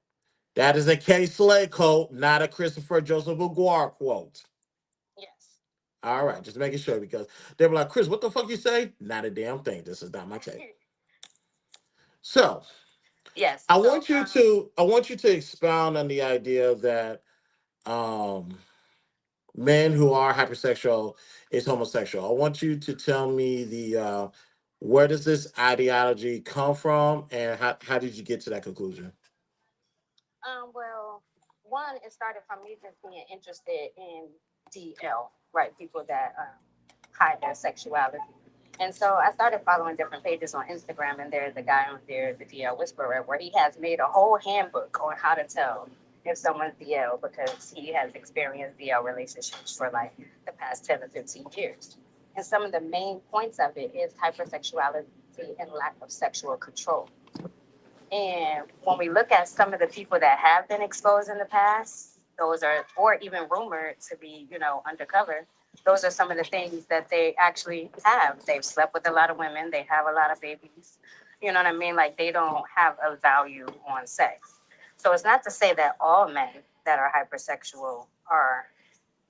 That is a K-Slay quote, not a Christopher Joseph Aguirre quote. All right, just making sure because they were like, Chris, what the fuck you say? Not a damn thing. This is not my take. So I want you to expound on the idea that um men who are hypersexual is homosexual. I want you to tell me the where does this ideology come from and how did you get to that conclusion? one, it started from me just being interested in DL, right? People that hide their sexuality. And so I started following different pages on Instagram, and there's a guy on there, the DL Whisperer, where he has made a whole handbook on how to tell if someone's DL because he has experienced DL relationships for like the past 10 or 15 years. And some of the main points of it is hypersexuality and lack of sexual control. And when we look at some of the people that have been exposed in the past, those are, or even rumored to be, undercover, those are some of the things that they actually have. They've slept with a lot of women, they have a lot of babies. You know what I mean? Like they don't have a value on sex. So it's not to say that all men that are hypersexual are,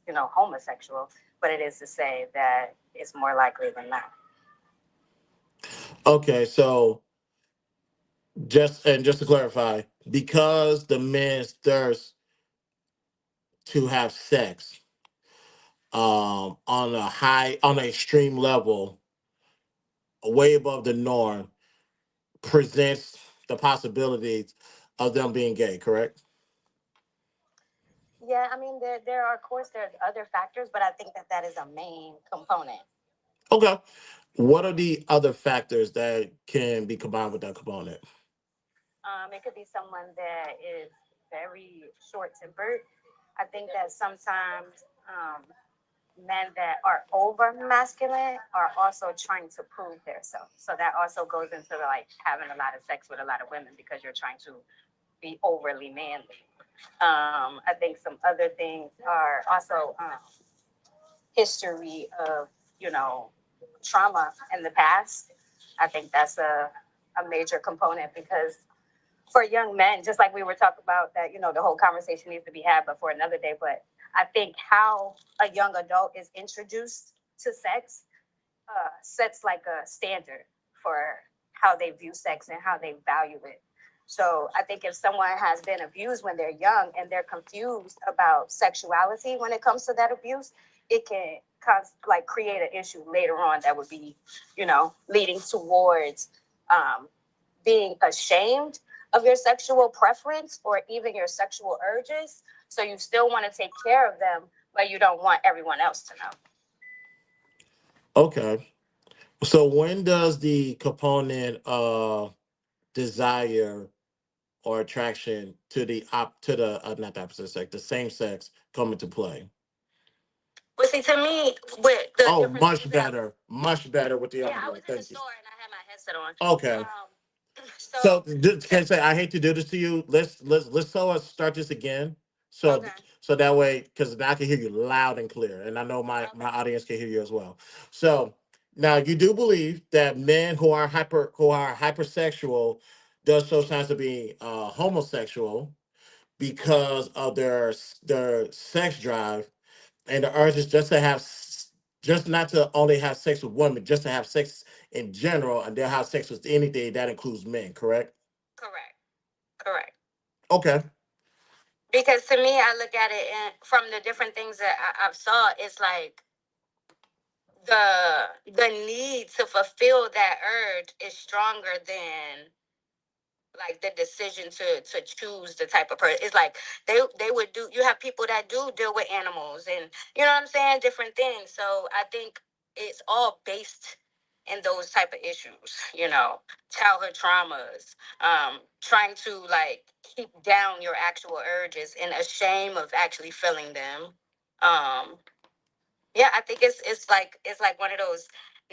homosexual, but it is to say that it's more likely than not. Okay, so just to clarify, because the men's thirst to have sex on an extreme level, way above the norm, presents the possibilities of them being gay, correct? Yeah, I mean, there are, of course, there's other factors, but I think that that is a main component. Okay. What are the other factors that can be combined with that component? It could be someone that is very short-tempered. I think that sometimes men that are over masculine are also trying to prove themselves. So that also goes into like having a lot of sex with a lot of women because you're trying to be overly manly. I think some other things are also history of, you know, trauma in the past. I think that's a major component because for young men, just like we were talking about that, the whole conversation needs to be had, but for another day. But I think how a young adult is introduced to sex sets like a standard for how they view sex and how they value it. So I think if someone has been abused when they're young and they're confused about sexuality when it comes to that abuse, it can like create an issue later on that would be, leading towards being ashamed of your sexual preference or even your sexual urges. So you still want to take care of them, but you don't want everyone else to know. Okay. So when does the component of desire or attraction to the not the opposite sex, the same sex come into play? But see, to me, with the Oh, different much better with the yeah, other I one. was in the Thank you. store and I had my headset on. Okay. So Can I say I hate to do this to you? Let's start this again. So okay, so that way, because now I can hear you loud and clear, and I know my audience can hear you as well. So now you do believe that men who are hypersexual does show signs of being homosexual because of their sex drive and the urge is just to just not to only have sex with women, just to have sex in general, and they'll have sex with anything that includes men. Correct? correct, correct. Okay. Because to me, I look at it and from the different things that I've saw, it's like the need to fulfill that urge is stronger than like the decision to choose the type of person. It's like they would do. You have people that do deal with animals, and you know what I'm saying, different things. So I think it's all based in those type of issues. Childhood traumas, trying to like keep down your actual urges and ashamed of actually feeling them. Um, yeah, I think it's like one of those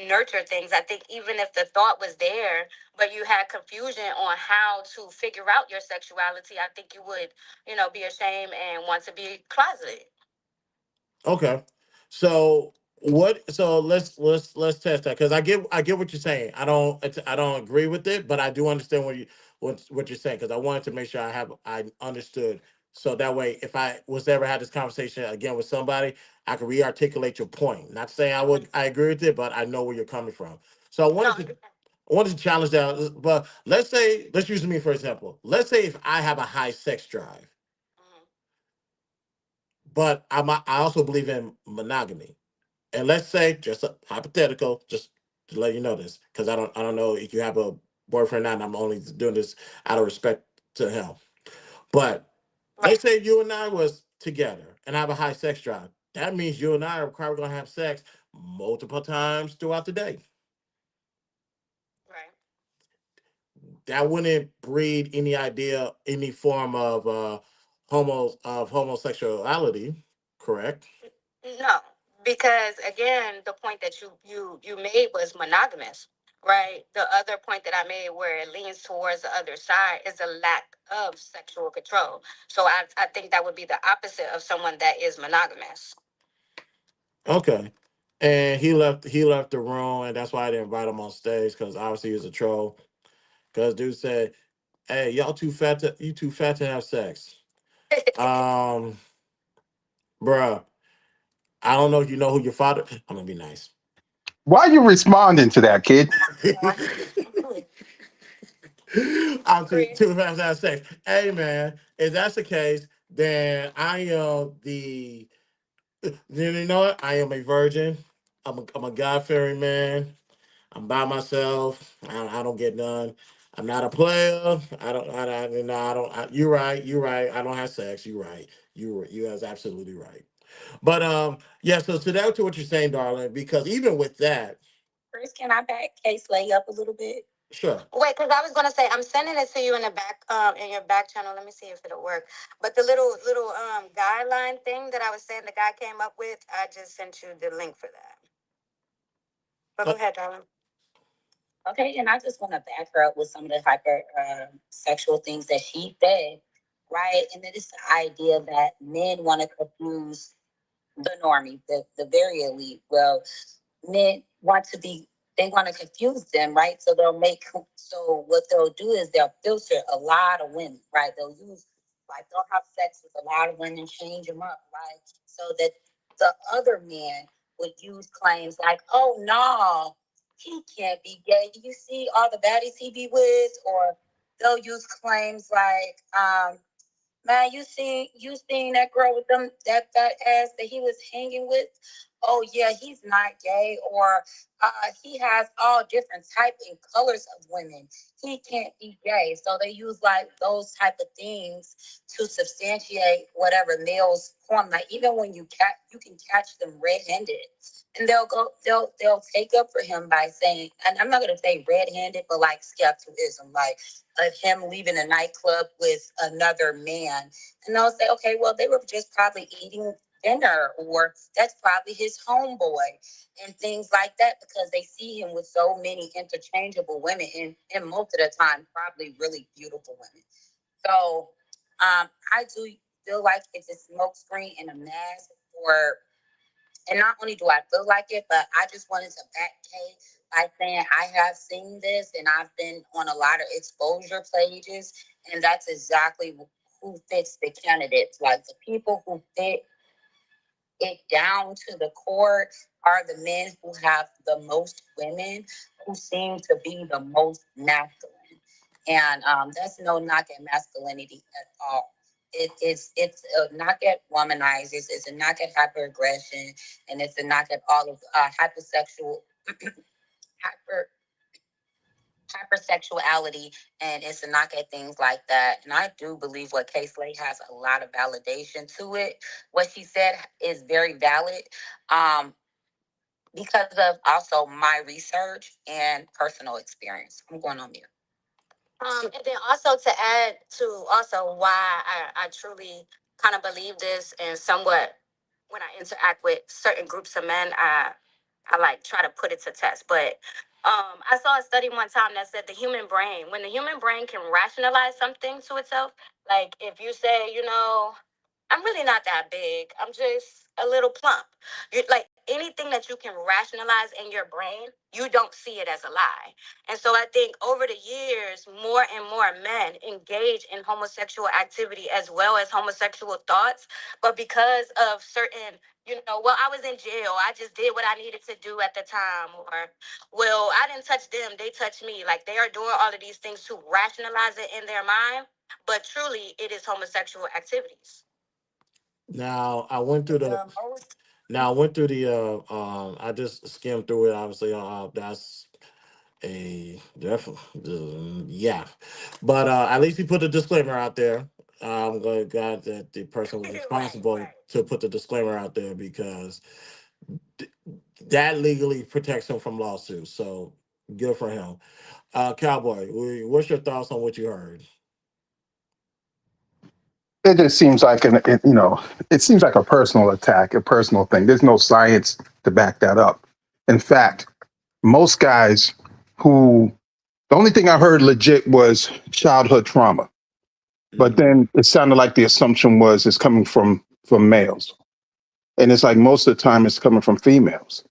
nurture things. I think even if the thought was there, but you had confusion on how to figure out your sexuality, I think you would, be ashamed and want to be closeted. Okay. So what? So let's test that because I get what you're saying. I don't agree with it, but I do understand what you're saying because I wanted to make sure I understood. So that way, if I was to ever had this conversation again with somebody, I can re-articulate your point. Not saying I agree with it, but I know where you're coming from. So I wanted to challenge that. But let's use me for example. Let's say if I have a high sex drive, but I also believe in monogamy. And let's say, just a hypothetical, just to let you know this, because I don't know if you have a boyfriend or not. And I'm only doing this out of respect to him. But Let's say you and I was together and have a high sex drive. That means you and I are probably gonna have sex multiple times throughout the day. Right. That wouldn't breed any idea, any form of homosexuality, correct? No, because again, the point that you made was monogamous, right? The other point that I made where it leans towards the other side is a lack of sexual control. So I think that would be the opposite of someone that is monogamous. Okay. And he left the room, and that's why I didn't invite him on stage because obviously he's a troll. Because dude said, "Hey, y'all too fat to have sex." Um, bruh, I don't know if you know who your father. I'm gonna be nice. Why are you responding to that, kid? I'm too fast to have sex. Hey man, if that's the case, then I am the. You know what? I am a virgin. I'm a God fearing man. I'm by myself. I don't get none. I'm not a player. I don't. No, I don't. You're right. You're right. I don't have sex. You're right. You guys absolutely right. But yeah. So to that, to what you're saying, darling, because even with that, Chris, can I back Case Lay up a little bit? sure. Wait, because I was gonna say I'm sending it to you in the back, in your back channel. Let me see if it'll work. But the little guideline thing that I was saying the guy came up with, I just sent you the link for that. But go ahead, darling. Okay, and I just want to back her up with some of the hyper sexual things that she said, right? And then it's the idea that men want to confuse the normie, the very elite. Well, men want to be, they want to confuse them, right? So so what they'll do is they'll filter a lot of women, right? They'll have sex with a lot of women, change them up, right? So that the other men would use claims like, oh, no, he can't be gay. You see all the baddies he be with? Or they'll use claims like, man, you seen that girl with that fat ass that he was hanging with? Oh yeah, he's not gay, or he has all different type and colors of women. He can't be gay. So they use like those type of things to substantiate whatever males form. Like even when you can catch them red-handed, and they'll take up for him by saying, and I'm not gonna say red-handed, but like skepticism, like of him leaving a nightclub with another man. And they'll say, okay, well, they were just probably eating dinner, or that's probably his homeboy, and things like that, because they see him with so many interchangeable women, and most of the time, probably really beautiful women. So I do feel like it's a smokescreen and a mask for, and not only do I feel like it, but I just wanted to back Kate by saying I have seen this and I've been on a lot of exposure pages, and that's exactly who fits the candidates. Like the people who fit it down to the core are the men who have the most women, who seem to be the most masculine. And that's no knock at masculinity at all. It's a knock at womanizers, it's a knock at hyperaggression, and it's a knock at all of hypersexual hyper hypersexuality, and it's a knock at things like that. And I do believe what Kay Slay has a lot of validation to it. What she said is very valid. Um, because of also my research and personal experience. I'm going on mute. And then also to add to also why I truly kind of believe this, and somewhat when I interact with certain groups of men, I like try to put it to test. But I saw a study one time that said the human brain, when the human brain can rationalize something to itself, like if you say, I'm really not that big. I'm just a little plump. You like anything that you can rationalize in your brain, you don't see it as a lie. And so I think over the years, more and more men engage in homosexual activity as well as homosexual thoughts. But because of certain, well, I was in jail. I just did what I needed to do at the time. Or, well, I didn't touch them. They touched me. Like they are doing all of these things to rationalize it in their mind. But truly, it is homosexual activities. Now I went through the. Now I went through the. I just skimmed through it. Obviously, that's a definitely yeah, but at least he put a disclaimer out there. I'm glad that the person was responsible to put the disclaimer out there because that legally protects him from lawsuits. So good for him. Cowboy, what's your thoughts on what you heard? It just seems like it seems like a personal attack, a personal thing. There's no science to back that up. In fact, most guys who the only thing I heard legit was childhood trauma. But then it sounded like the assumption was it's coming from males. And it's like most of the time it's coming from females.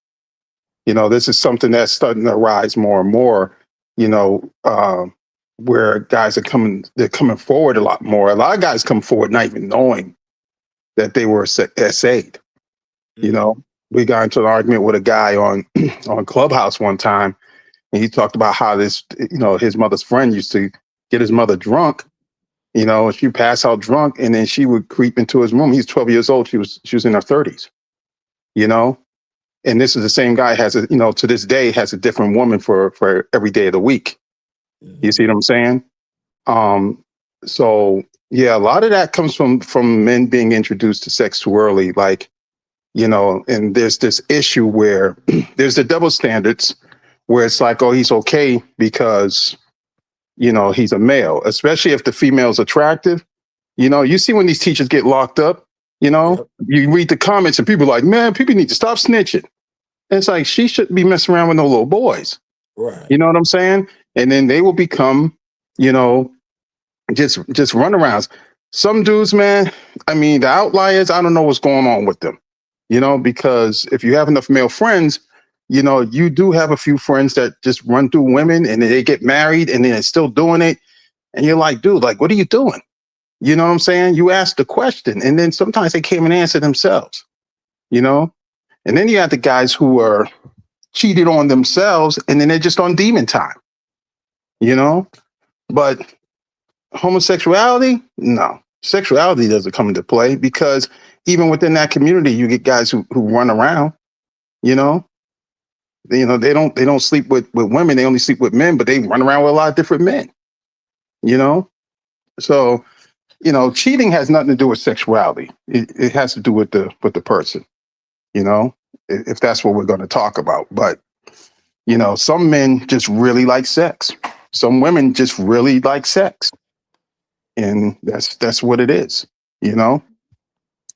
This is something that's starting to rise more and more, you know, where guys they're coming forward a lot more. A lot of guys come forward not even knowing that they were SA'd. We got into an argument with a guy on on Clubhouse one time, and he talked about how his mother's friend used to get his mother drunk. She'd pass out drunk, and then she would creep into his room. He's 12 years old. She was in her 30s. And this is the same guy to this day has a different woman for every day of the week. You see what I'm saying? So yeah, a lot of that comes from men being introduced to sex too early, and there's this issue where there's the double standards where it's like, oh, he's okay because he's a male, especially if the female's attractive. You see when these teachers get locked up, you read the comments and people are like, man, people need to stop snitching. And it's like, she shouldn't be messing around with no little boys. Right. You know what I'm saying? And then they will become, just runarounds. Some dudes, man, I mean, the outliers, I don't know what's going on with them, because if you have enough male friends, you do have a few friends that just run through women and then they get married and then they're still doing it. And you're like, dude, like, what are you doing? You know what I'm saying? You ask the question and then sometimes they came and answer themselves, And then you have the guys who are cheated on themselves and then they're just on demon time, But homosexuality, no. Sexuality doesn't come into play because even within that community, you get guys who run around, they don't sleep with women, they only sleep with men, but they run around with a lot of different men, So, cheating has nothing to do with sexuality. It has to do with the person, if that's what we're going to talk about. But, some men just really like sex. Some women just really like sex. And that's what it is,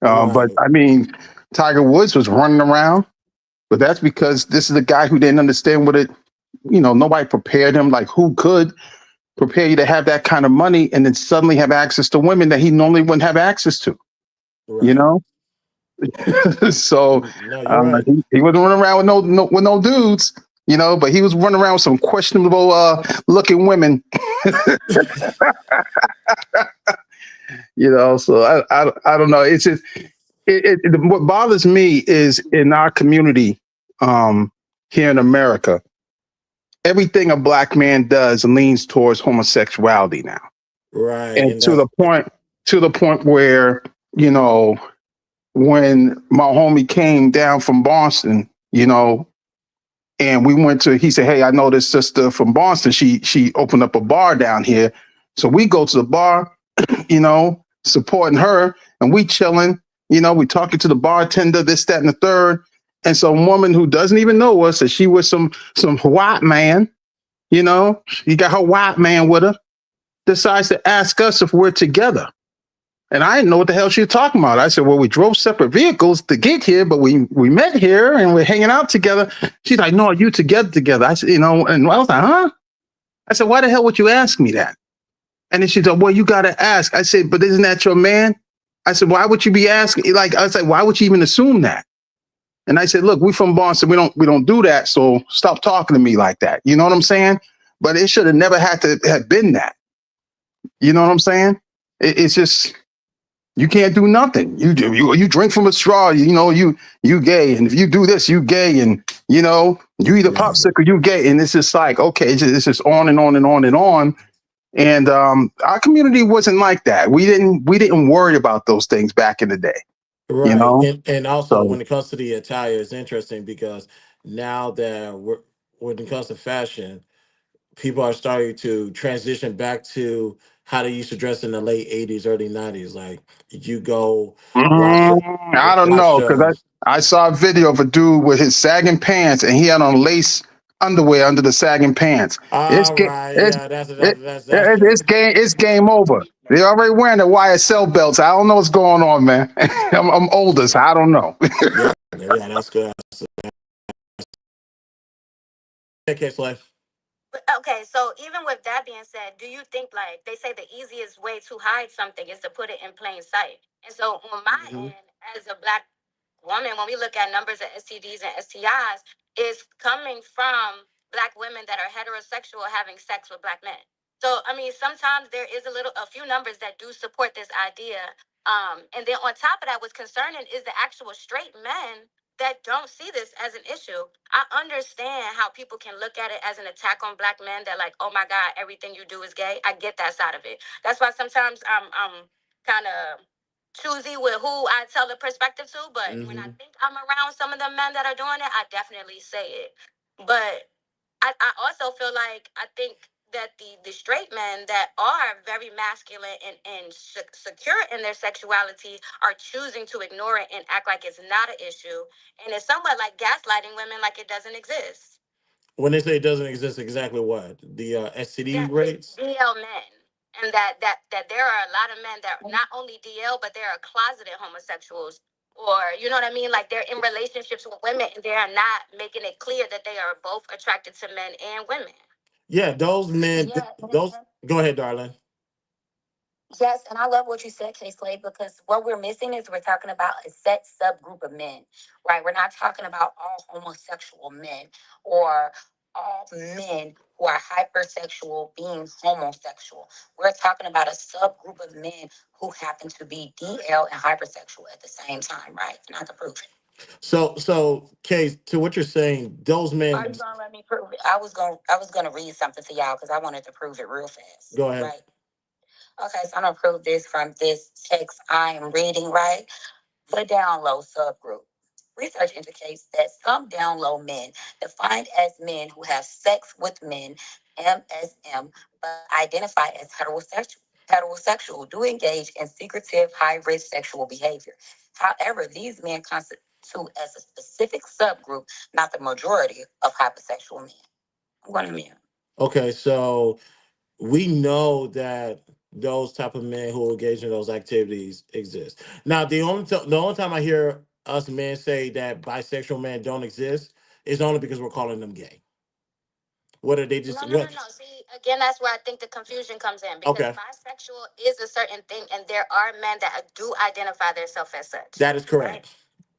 But I mean, Tiger Woods was running around, but that's because this is a guy who didn't understand what it, nobody prepared him. Like, who could prepare you to have that kind of money and then suddenly have access to women that he normally wouldn't have access to, Right. So right. he wasn't running around with no dudes, but he was running around with some questionable looking women. So I don't know. It's just what bothers me is in our community here in America, everything a black man does leans towards homosexuality now. Right. And to the point where, when my homie came down from Boston, and we went to, he said, hey, I know this sister from Boston. She opened up a bar down here. So we go to the bar, supporting her, and we chilling, we talking to the bartender, this, that, and the third. And some woman who doesn't even know us, that she was some white man, she got her white man with her, decides to ask us if we're together. And I didn't know what the hell she was talking about. I said, well, we drove separate vehicles to get here, but we met here and we're hanging out together. She's like, no, are you together? I said, and I was like, huh? I said, why the hell would you ask me that? And then she said, well, you got to ask. I said, but isn't that your man? I said, why would you be asking? Like, I said, why would you even assume that? And I said, look, we're from Boston. We don't do that. So stop talking to me like that. You know what I'm saying? But it should have never had to have been that. You know what I'm saying? It's just, you can't do nothing. You drink from a straw, you gay. And if you do this, you gay. And, you eat a popsicle, you gay. And it's just like, okay, it's just on and on and on and on. And our community wasn't like that. We didn't worry about those things back in the day. Right. And also when it comes to the attire, it's interesting because now that when it comes to fashion, people are starting to transition back to how they used to dress in the late 80s, early 90s. Like you go watch I don't watch know because I saw a video of a dude with his sagging pants and he had on lace underwear under the sagging pants. It's all ga- right, it's yeah, it, that's it's game it's game over. They're already wearing the YSL belts. I don't know what's going on, man. I'm older, so I don't know. yeah, that's good. Okay, Slay. Okay, so even with that being said, do you think like they say the easiest way to hide something is to put it in plain sight? And so on my end, as a black woman, when we look at numbers of STDs and STIs, is coming from black women that are heterosexual having sex with black men. So I mean, sometimes there is a few numbers that do support this idea. And then on top of that, what's concerning is the actual straight men that don't see this as an issue. I understand how people can look at it as an attack on black men that like, oh my God, everything you do is gay. I get that side of it. That's why sometimes I'm kind of choosy with who I tell the perspective to. But when I think I'm around some of the men that are doing it, I definitely say it. But I also feel like I think that the straight men that are very masculine and secure in their sexuality are choosing to ignore it and act like it's not an issue, and it's somewhat like gaslighting women like it doesn't exist. When they say it doesn't exist, exactly what the STD rates? DL men, and that there are a lot of men that are not only DL but they are closeted homosexuals, or you know what I mean, like they're in relationships with women and they are not making it clear that they are both attracted to men and women. Yeah, those men. Those. Go ahead, darling. Yes, and I love what you said, K Slade, because what we're missing is we're talking about a set subgroup of men, right? We're not talking about all homosexual men or all men who are hypersexual being homosexual. We're talking about a subgroup of men who happen to be DL and hypersexual at the same time, right? And I can prove it. So, Kay, to what you're saying, those men. Are you gonna let me prove it? I was gonna read something to y'all because I wanted to prove it real fast. Go ahead. Right. Okay, so I'm gonna prove this from this text I am reading, right? The down low subgroup. Research indicates that some down low men, defined as men who have sex with men, MSM, but identify as heterosexual, do engage in secretive, high risk sexual behavior. However, these men constitute as a specific subgroup, not the majority of hypersexual men. I'm going to mute. Okay, so we know that those type of men who engage in those activities exist. Now, the only time I hear us men say that bisexual men don't exist is only because we're calling them gay. What are they just? No. See, again, that's where I think the confusion comes in because bisexual is a certain thing, and there are men that do identify themselves as such. That is correct. Right?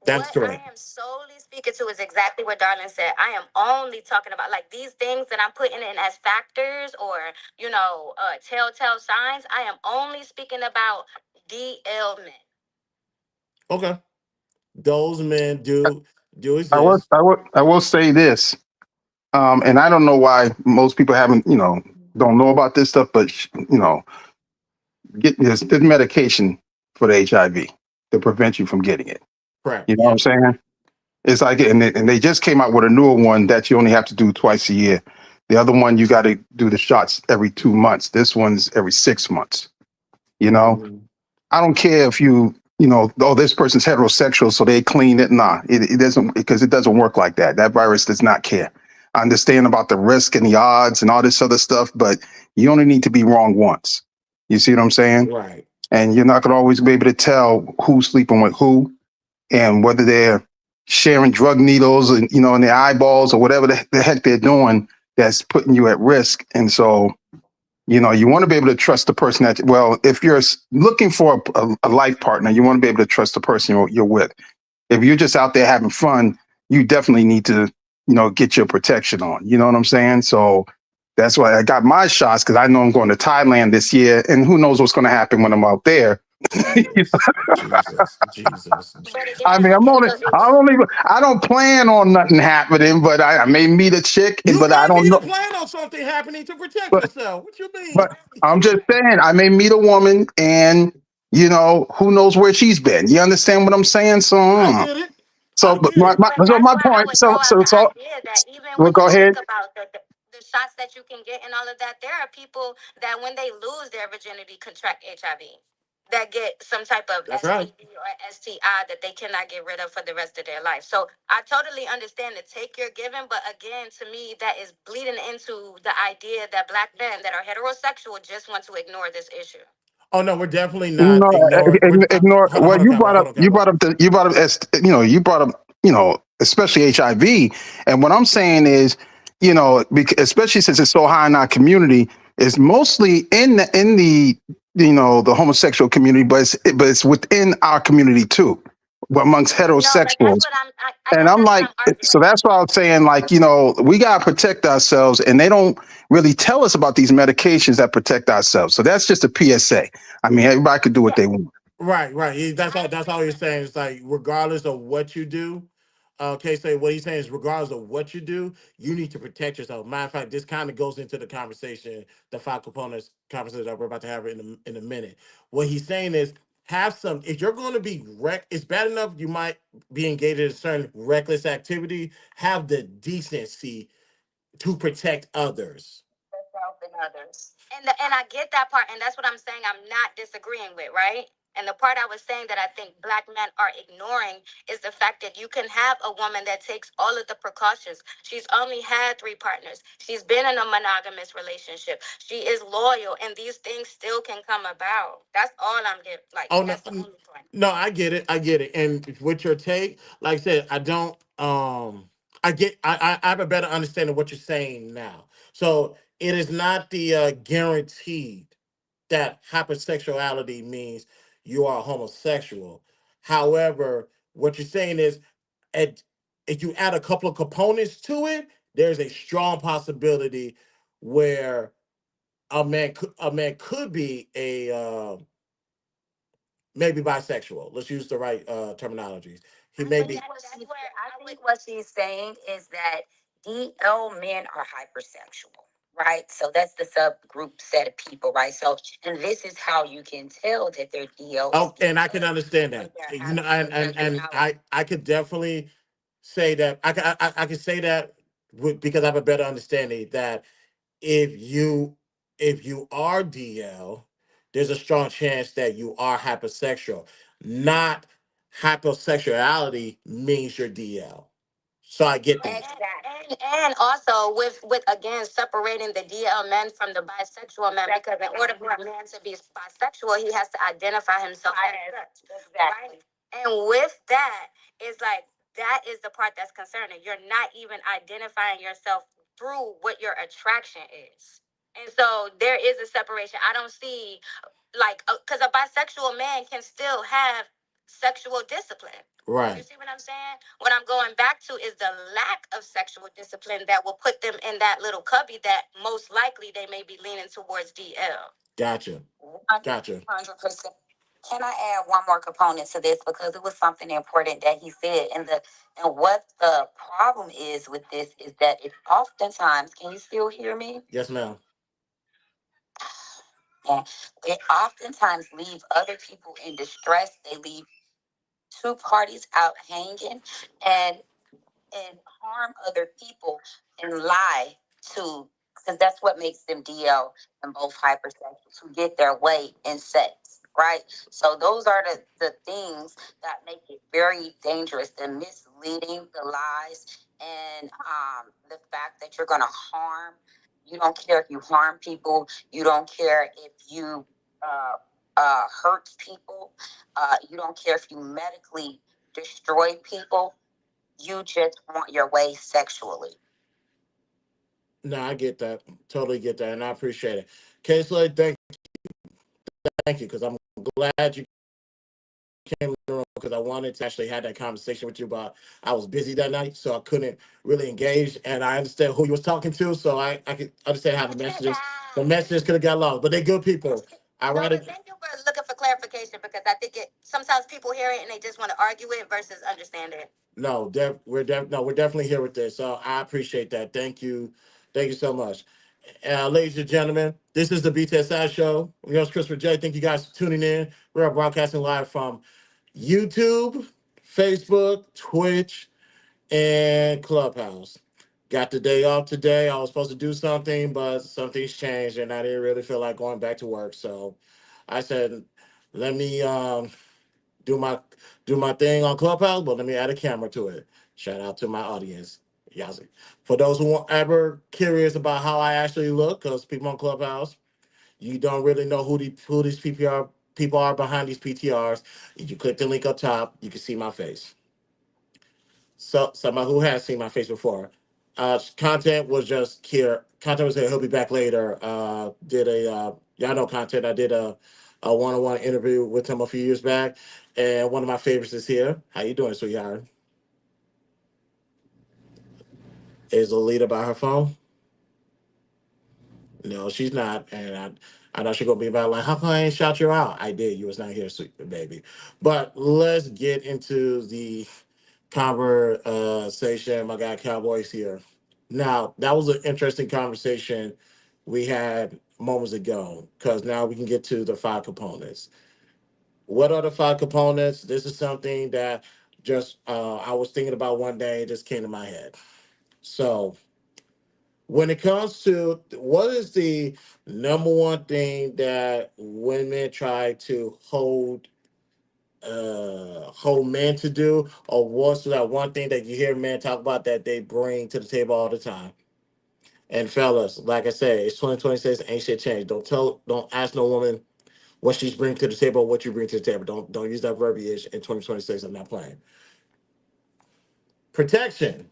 That's what correct. I am solely speaking to is exactly what Darlin said. I am only talking about like these things that I'm putting in as factors or telltale signs. I am only speaking about DL men. Okay, those men do exist. I will say this, and I don't know why most people haven't, don't know about this stuff, but get this medication for the HIV to prevent you from getting it. Correct. You know what I'm saying? It's like, and they just came out with a newer one that you only have to do twice a year. The other one, you got to do the shots every 2 months. This one's every 6 months. You know, I don't care if oh, this person's heterosexual, so they clean it. Nah, it doesn't, because it doesn't work like that. That virus does not care. I understand about the risk and the odds and all this other stuff, but you only need to be wrong once. You see what I'm saying? Right. And you're not going to always be able to tell who's sleeping with who and whether they're sharing drug needles and, in their eyeballs or whatever the heck they're doing that's putting you at risk. And so, you want to be able to trust the person if you're looking for a life partner, you want to be able to trust the person you're with. If you're just out there having fun, you definitely need to, get your protection on. You know what I'm saying? So that's why I got my shots, because I know I'm going to Thailand this year, and who knows what's going to happen when I'm out there. Jesus. I mean, I don't plan on nothing happening, but I may meet a chick, but I don't know. Plan on something happening to protect But, yourself. What you mean? but I'm just saying, I may meet a woman, and who knows where she's been. You understand what I'm saying? So I get it. So, but my point. So, idea that even when go you ahead. think about the shots that you can get and all of that, there are people that when they lose their virginity contract HIV, that get some type of That's right. STD or STI that they cannot get rid of for the rest of their life. So I totally understand the take you're given, but again, to me, that is bleeding into the idea that black men that are heterosexual just want to ignore this issue. Oh no, we're definitely not No, ignoring. ignore. Hold Well, on, Capo. Hold on, you Capo. brought up you brought up, especially HIV. And what I'm saying is, especially since it's so high in our community, it's mostly in the the homosexual community, but it's within our community too, amongst No, but that's heterosexuals. what I And guess I'm that's what like, I'm arguing. so that's why I was saying, like, we gotta protect ourselves, and they don't really tell us about these medications that protect ourselves. So that's just a PSA. I mean, everybody could do what they want. Right. That's all he's saying. It's like regardless of what you do, say what he's saying is regardless of what you do, you need to protect yourself. Matter of fact, this kind of goes into the conversation, the five components conversation that we're about to have in a minute. What he's saying is have some. If you're going to be it's bad enough you might be engaged in a certain reckless activity. Have the decency to protect others. And others. And I get that part, and that's what I'm saying. I'm not disagreeing with, right? And the part I was saying that I think black men are ignoring is the fact that you can have a woman that takes all of the precautions. She's only had 3 partners. She's been in a monogamous relationship. She is loyal, and these things still can come about. That's all I'm getting. Like, Oh no, that's the only point. no, I get it. I get it. And with your take, like I said, I don't I have a better understanding of what you're saying now. So it is not the guaranteed that hypersexuality means you are homosexual. However, what you're saying is at, if you add a couple of components to it, there's a strong possibility where a man could be a maybe bisexual. Let's use the right terminologies. He may be. I think what she's saying is that DL men are hypersexual, right? So that's the subgroup set of people, right? So, and this is how you can tell that they're DL. Oh, and I can understand that. And I could definitely say that I could say that because I have a better understanding that if you if you are DL, there's a strong chance that you are hypersexual. Not hypersexuality means you're DL. So I get that. And also with again separating the DL men from the bisexual men, because in order for a man to be bisexual, he has to identify himself as such. Exactly. Right? And with that, it's like that is the part that's concerning. You're not even identifying yourself through what your attraction is. And so there is a separation. I don't see like because a bisexual man can still have sexual discipline. Right. You see what I'm saying? What I'm going back to is the lack of sexual discipline that will put them in that little cubby that most likely they may be leaning towards DL. Gotcha. 100%. Can I add one more component to this because it was something important that he said, and what the problem is with this is that it oftentimes, can you still hear me? Yes, ma'am. And it oftentimes leave other people in distress. They leave 2 parties out hanging and harm other people and lie to, because that's what makes them DL and both hypersexual, to get their way in sex, right? So those are the things that make it very dangerous, the misleading, the lies, and the fact that you're going to harm. You don't care if you harm people. You don't care if you hurt people. You don't care if you medically destroy people. You just want your way sexually. No, I get that. Totally get that, and I appreciate it. Slade, thank you, because I'm glad you came in the room because I wanted to actually have that conversation with you, but I was busy that night, so I couldn't really engage. And I understand who you was talking to, so I could understand how the messages could have got lost. But they're good people. Thank you for looking for clarification because I think sometimes people hear it and they just want to argue it versus understand it. No, we're definitely here with this. So I appreciate that. Thank you so much. Ladies and gentlemen, this is the BTSI show. I'm your host, Christopher J. Thank you guys for tuning in. We're broadcasting live from YouTube, Facebook, Twitch, and Clubhouse. Got the day off today. I was supposed to do something, but something's changed, and I didn't really feel like going back to work. So I said, let me do my do my thing on Clubhouse, but let me add a camera to it. Shout out to my audience. Y'all see. For those who are ever curious about how I actually look, because people on Clubhouse, you don't really know who these people are behind these PTRs. If you click the link up top, you can see my face. So somebody who has seen my face before. Content was just here. Content was here. He'll be back later. Did a y'all know content. I did a one-on-one interview with him a few years back, and one of my favorites is here. How you doing, sweetheart? Is Alita by her phone? No, she's not. And I know she's gonna be about like, how come I ain't shout you out? I did. You was not here, sweet baby. But let's get into the conversation. My guy Cowboy's here. Now, that was an interesting conversation we had moments ago, because now we can get to the five components. What are the five components? This is something that just I was thinking about one day, it just came to my head. So when it comes to what is the number one thing that women try to hold men to do, or what's that one thing that you hear men talk about that they bring to the table all the time? And fellas, like I said, it's 2026, ain't shit changed. Don't ask no woman what she's bringing to the table or what you bring to the table. Don't use that verbiage in 2026. I'm not playing. Protection.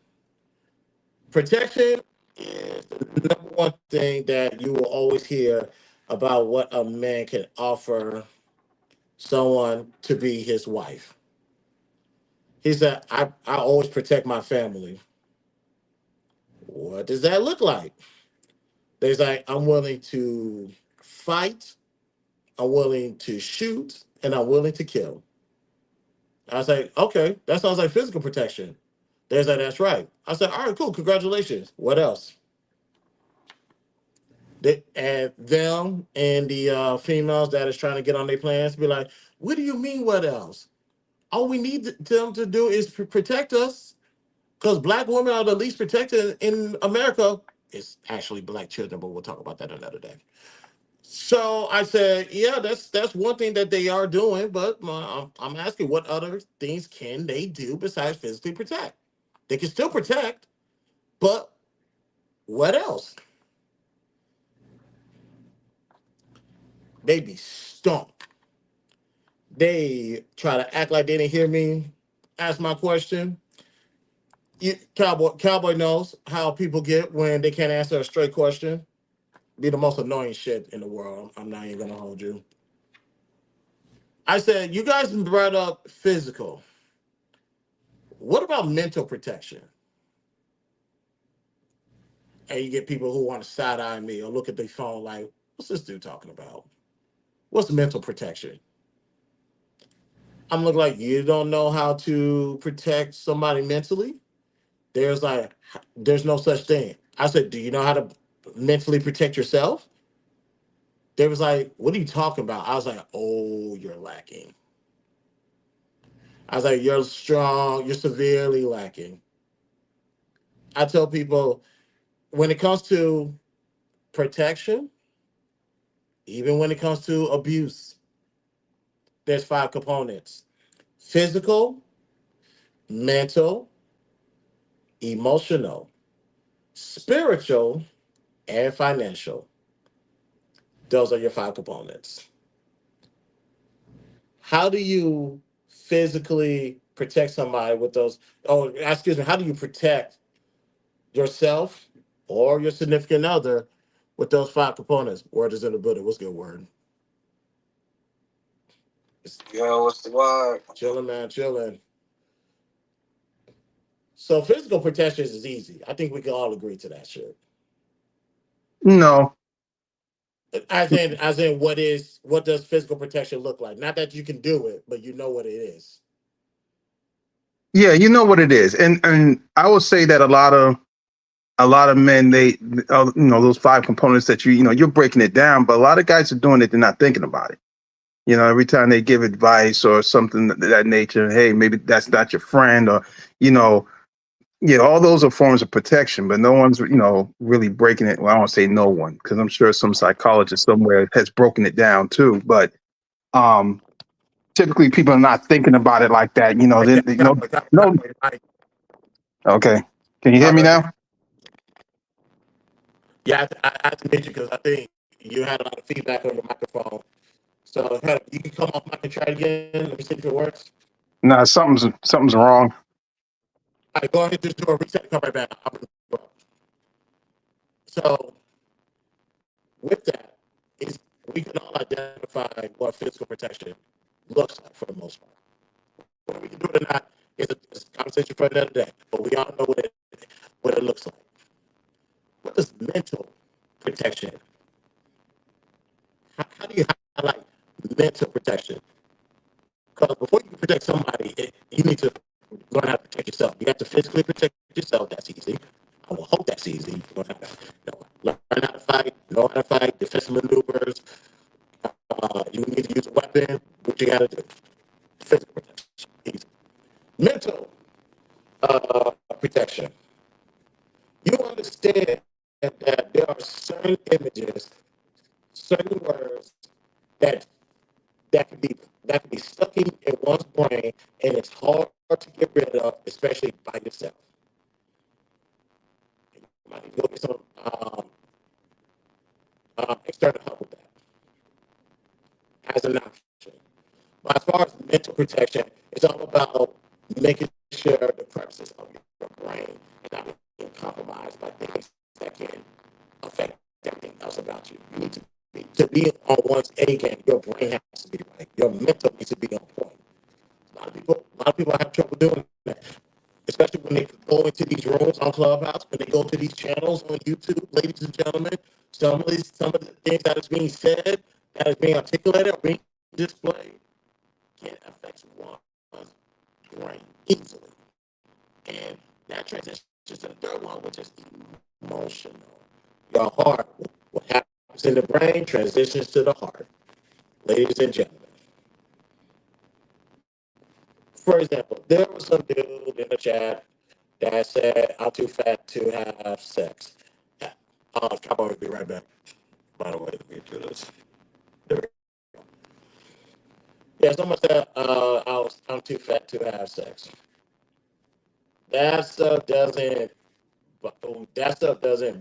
Protection is the number one thing that you will always hear about what a man can offer someone to be his wife. He said, I always protect my family. What does that look like? There's like, I'm willing to fight, I'm willing to shoot, and I'm willing to kill. I was like, okay, that sounds like physical protection. There's like, that's right. I said, all right, cool, congratulations. What else? And them and the females that is trying to get on their plans be like, what do you mean, what else? All we need them to do is protect us, because black women are the least protected in America. It's actually black children, but we'll talk about that another day. So I said, yeah, that's one thing that they are doing, but I'm asking, what other things can they do besides physically protect? They can still protect, but what else? They be stumped. They try to act like they didn't hear me ask my question. Cowboy knows how people get when they can't answer a straight question. Be the most annoying shit in the world. I'm not even gonna hold you. I said, you guys brought up physical. What about mental protection? And you get people who want to side eye me or look at their phone like, what's this dude talking about? What's mental protection? I'm looking like, you don't know how to protect somebody mentally? There's no such thing. I said, do you know how to mentally protect yourself? They was like, what are you talking about? I was like, oh, you're lacking. I was like, you're strong, you're severely lacking. I tell people, when it comes to protection, even when it comes to abuse, there's five components: physical, mental, emotional, spiritual, and financial. Those are your five components. How do you physically protect somebody with those? Oh, excuse me. How do you protect yourself or your significant other with those five components? Word is in the building. What's good, word? Yo, what's the word? Chilling, man, chilling. So physical protection is easy. I think we can all agree to that shit. No. As in, what does physical protection look like? Not that you can do it, but you know what it is. Yeah, you know what it is, and I would say that a lot of men, those five components that you're breaking it down, but a lot of guys are doing it, they're not thinking about it. Every time they give advice or something of that nature, hey, maybe that's not your friend, or you know Yeah, all those are forms of protection, but no one's, really breaking it. Well, I don't say no one, because I'm sure some psychologist somewhere has broken it down too. But um, typically, people are not thinking about it like that. Then no. Okay, can you hear me now? Yeah, I have to mention because I think you had a lot of feedback on your microphone. So you can come off mic and try it again. Let me see if it works. No, something's wrong. All right, go ahead, just do a reset and come right back. So with that, is we can all identify what physical protection looks like for the most part. Whether we can do it or not is a conversation for another day. But we all know what it looks like. What is mental protection? How do you highlight mental protection? Because before you can protect somebody, you need to learn how to protect yourself. You have to physically protect yourself. That's easy. I will hope that's easy. Learn how to fight, know how to fight, defensive maneuvers. You need to use a weapon. What you got to do? Physical protection. Easy. Mental protection. You understand that there are certain images, certain words that that can be stuck in one's brain, and it's hard to get rid of, especially by yourself. You might need to go get some external help with that as an option. But as far as mental protection, it's all about making sure the premises of your brain are not being compromised by things that can affect everything else about you. You need to be on one's A game. Your brain has to be right. Your mental needs to be on point. A lot of people have trouble doing that, especially when they go into these rooms on Clubhouse, when they go to these channels on YouTube, ladies and gentlemen. Some of the things that is being said, that is being articulated, or being displayed, can affect one's brain easily. And that transitions to the third one, which is emotional. Your heart, what happens in the brain transitions to the heart. Ladies and gentlemen. For example, there was some dude in the chat that said, I'm too fat to have sex. Cowboy will be right back. By the way, let me do this. There we go. Yeah, someone said I'm too fat to have sex. That stuff doesn't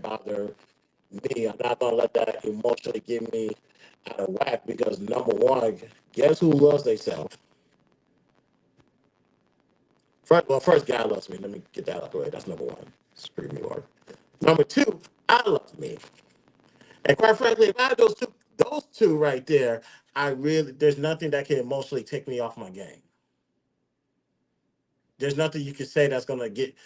bother me. I'm not gonna let that emotionally get me out of whack because number one, guess who loves themselves? First, God loves me. Let me get that out of the way. That's number one. Scream Lord. Number two, I love me. And quite frankly, if I had those two right there, there's nothing that can emotionally take me off my game. There's nothing you can say that's gonna get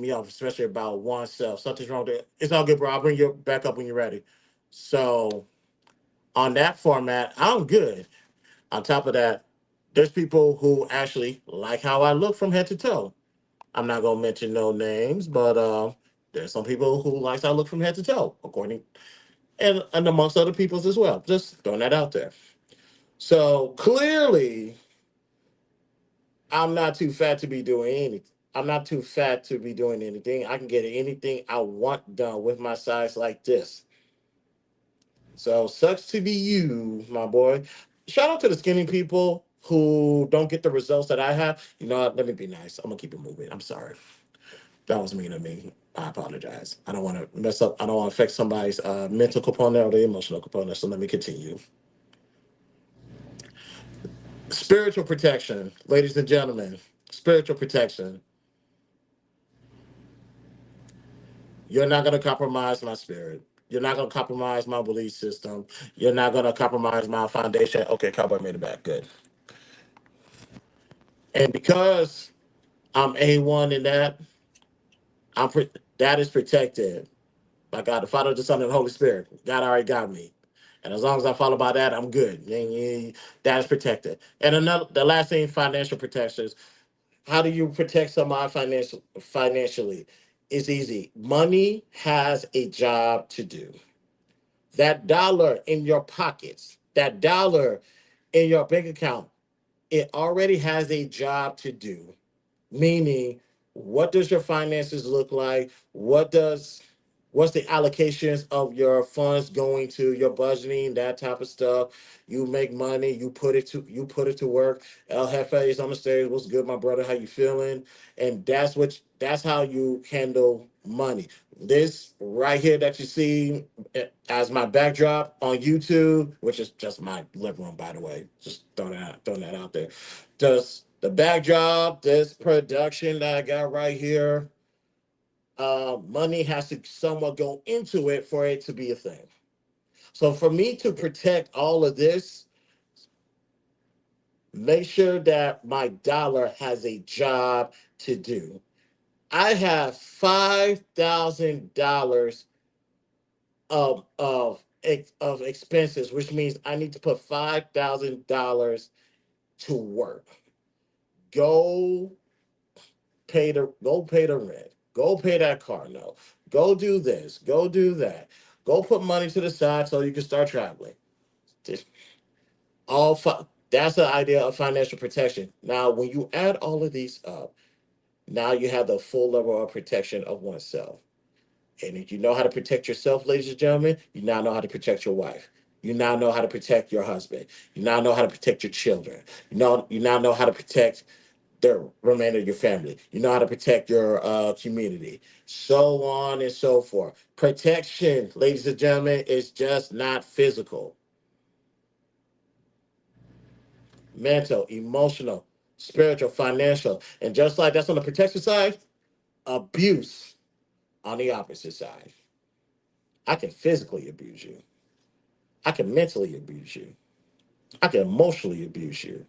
me off, especially about oneself. Something's wrong there. It's all good, bro. I'll bring you back up when you're ready. So on that format, I'm good. On top of that, there's people who actually like how I look from head to toe. I'm not gonna mention no names, but there's some people who likes how I look from head to toe, according and amongst other people's as well. Just throwing that out there. So clearly, I'm not too fat to be doing anything. I'm not too fat to be doing anything. I can get anything I want done with my size like this. So sucks to be you, my boy. Shout out to the skinny people who don't get the results that I have. You know what? Let me be nice. I'm gonna keep it moving. I'm sorry. That was mean of me. I apologize. I don't want to mess up. I don't want to affect somebody's mental component or the emotional component. So let me continue. Spiritual protection, ladies and gentlemen. Spiritual protection. You're not going to compromise my spirit. You're not going to compromise my belief system. You're not going to compromise my foundation. Okay, Cowboy made it back. Good. And because I'm A1 in that, that is protected by God, the Father, the Son, and the Holy Spirit. God already got me. And as long as I follow by that, I'm good. That is protected. And the last thing, financial protections. How do you protect somebody financially? It's easy. Money has a job to do. That dollar in your pockets, that dollar in your bank account, it already has a job to do. Meaning what does your finances look like? What's the allocations of your funds going to, your budgeting, that type of stuff. You make money, you put it to work. El Jefe is on the stage. What's good, my brother? How you feeling? And that's how you handle money. This right here that you see as my backdrop on YouTube, which is just my living room, by the way. Just throwing that out there. Just the backdrop, this production that I got right here, money has to somewhat go into it for it to be a thing. So for me to protect all of this, make sure that my dollar has a job to do. I have $5,000 of expenses, which means I need to put $5,000 to work. Go go pay the rent. Go pay that car note. Go do this. Go do that. Go put money to the side so you can start traveling. Just that's the idea of financial protection. Now, when you add all of these up, now you have the full level of protection of oneself. And if you know how to protect yourself, ladies and gentlemen, you now know how to protect your wife. You now know how to protect your husband. You now know how to protect your children. You now know how to protect the remainder of your family. You know how to protect your community, so on and so forth. Protection, ladies and gentlemen, is just not physical, mental, emotional, spiritual, financial. And just like that's on the protection side, abuse on the opposite side. I can physically abuse you. I can mentally abuse you. I can emotionally abuse you.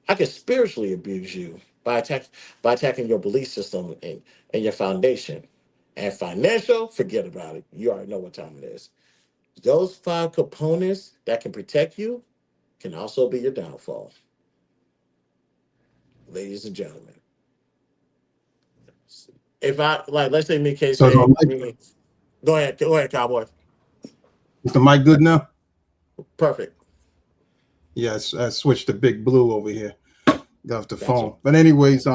I can spiritually abuse you by attacking your belief system and your foundation. And financial, forget about it. You already know what time it is. Those five components that can protect you can also be your downfall. Ladies and gentlemen. If I like let's say me case So say the me, go ahead, cowboy. is the mic good now? Perfect. Yes, I switched to Big Blue over here. Got off the Gotcha. phone. But anyways,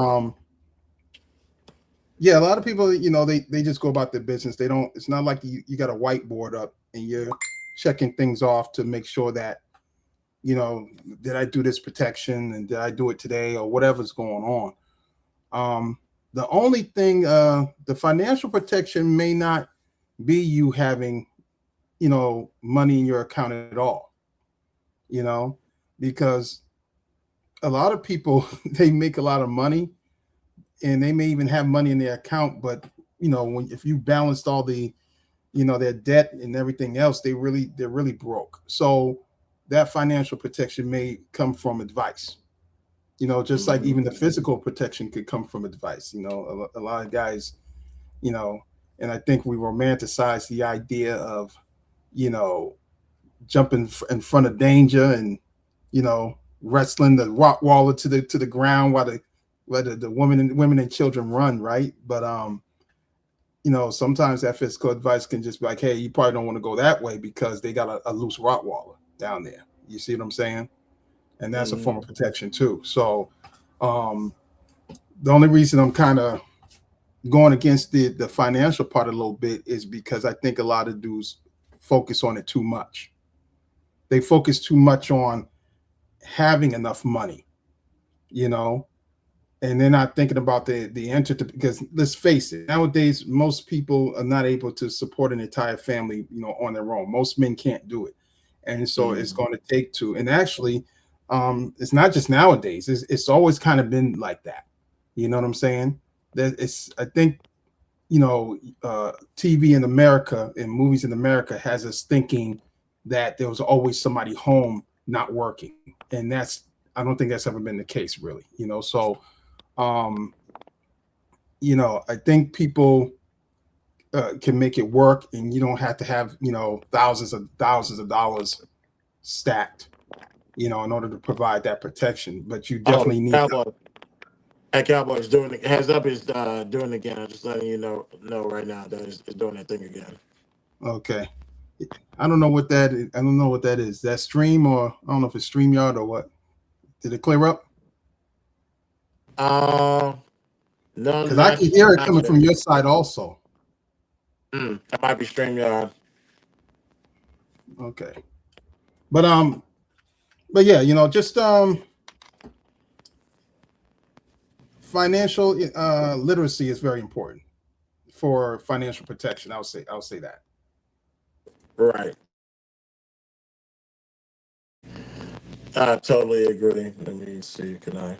yeah, a lot of people, they just go about their business. They don't. It's not like you got a whiteboard up and you're checking things off to make sure that did I do this protection and did I do it today or whatever's going on. The only thing, the financial protection may not be you having, money in your account at all, you know, because a lot of people they make a lot of money and they may even have money in their account, but if you balanced all the their debt and everything else, they're really broke. So that financial protection may come from advice, just like even the physical protection could come from advice. A lot of guys, you know and I think we romanticize the idea of you know jumping in front of danger and wrestling the Rottweiler to the ground while the women and children run, right? But sometimes that physical advice can just be like, hey, you probably don't want to go that way because they got a loose Rottweiler down there. You see what I'm saying? And that's a form of protection too. So um, the only reason I'm kind of going against the financial part a little bit is because I think a lot of dudes focus on it too much. They focus too much on having enough money, you know, and they're not thinking about the enter to, because let's face it, nowadays most people are not able to support an entire family, on their own. Most men can't do it, and so it's going to take two. And actually, it's not just nowadays. It's always kind of been like that. You know what I'm saying? That it's I think TV in America and movies in America has us thinking that there was always somebody home not working, and I don't think that's ever been the case, really. So um, I think people can make it work, and you don't have to have thousands of dollars stacked, in order to provide that protection. But you Oh, definitely need. cowboy. Hey, Cowboys doing it. Heads up is doing it again. I'm just letting you know right now that it's doing that thing again. Okay. I don't know what that is. I don't know what that is. That stream, or I don't know if it's StreamYard or what. Did it clear up? Um, No, Because I not can hear it not coming yet. from your side also. That might be StreamYard. Okay. But yeah, just financial literacy is very important for financial protection. I'll say that. Right. I totally agree. Let me see. Can I?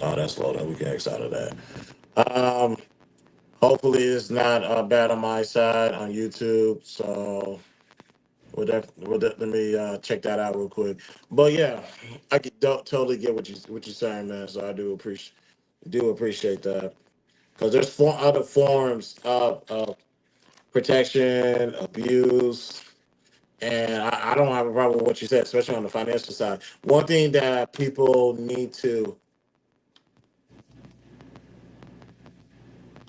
Oh, that's low. Then we can X out of that. Um, Hopefully it's not bad on my side on YouTube. So let me check that out real quick. But yeah, I don't totally get what you're saying, man. So I do appreciate that because there's other forms of protection, abuse, and I don't have a problem with what you said, especially on the financial side. One thing that people need to,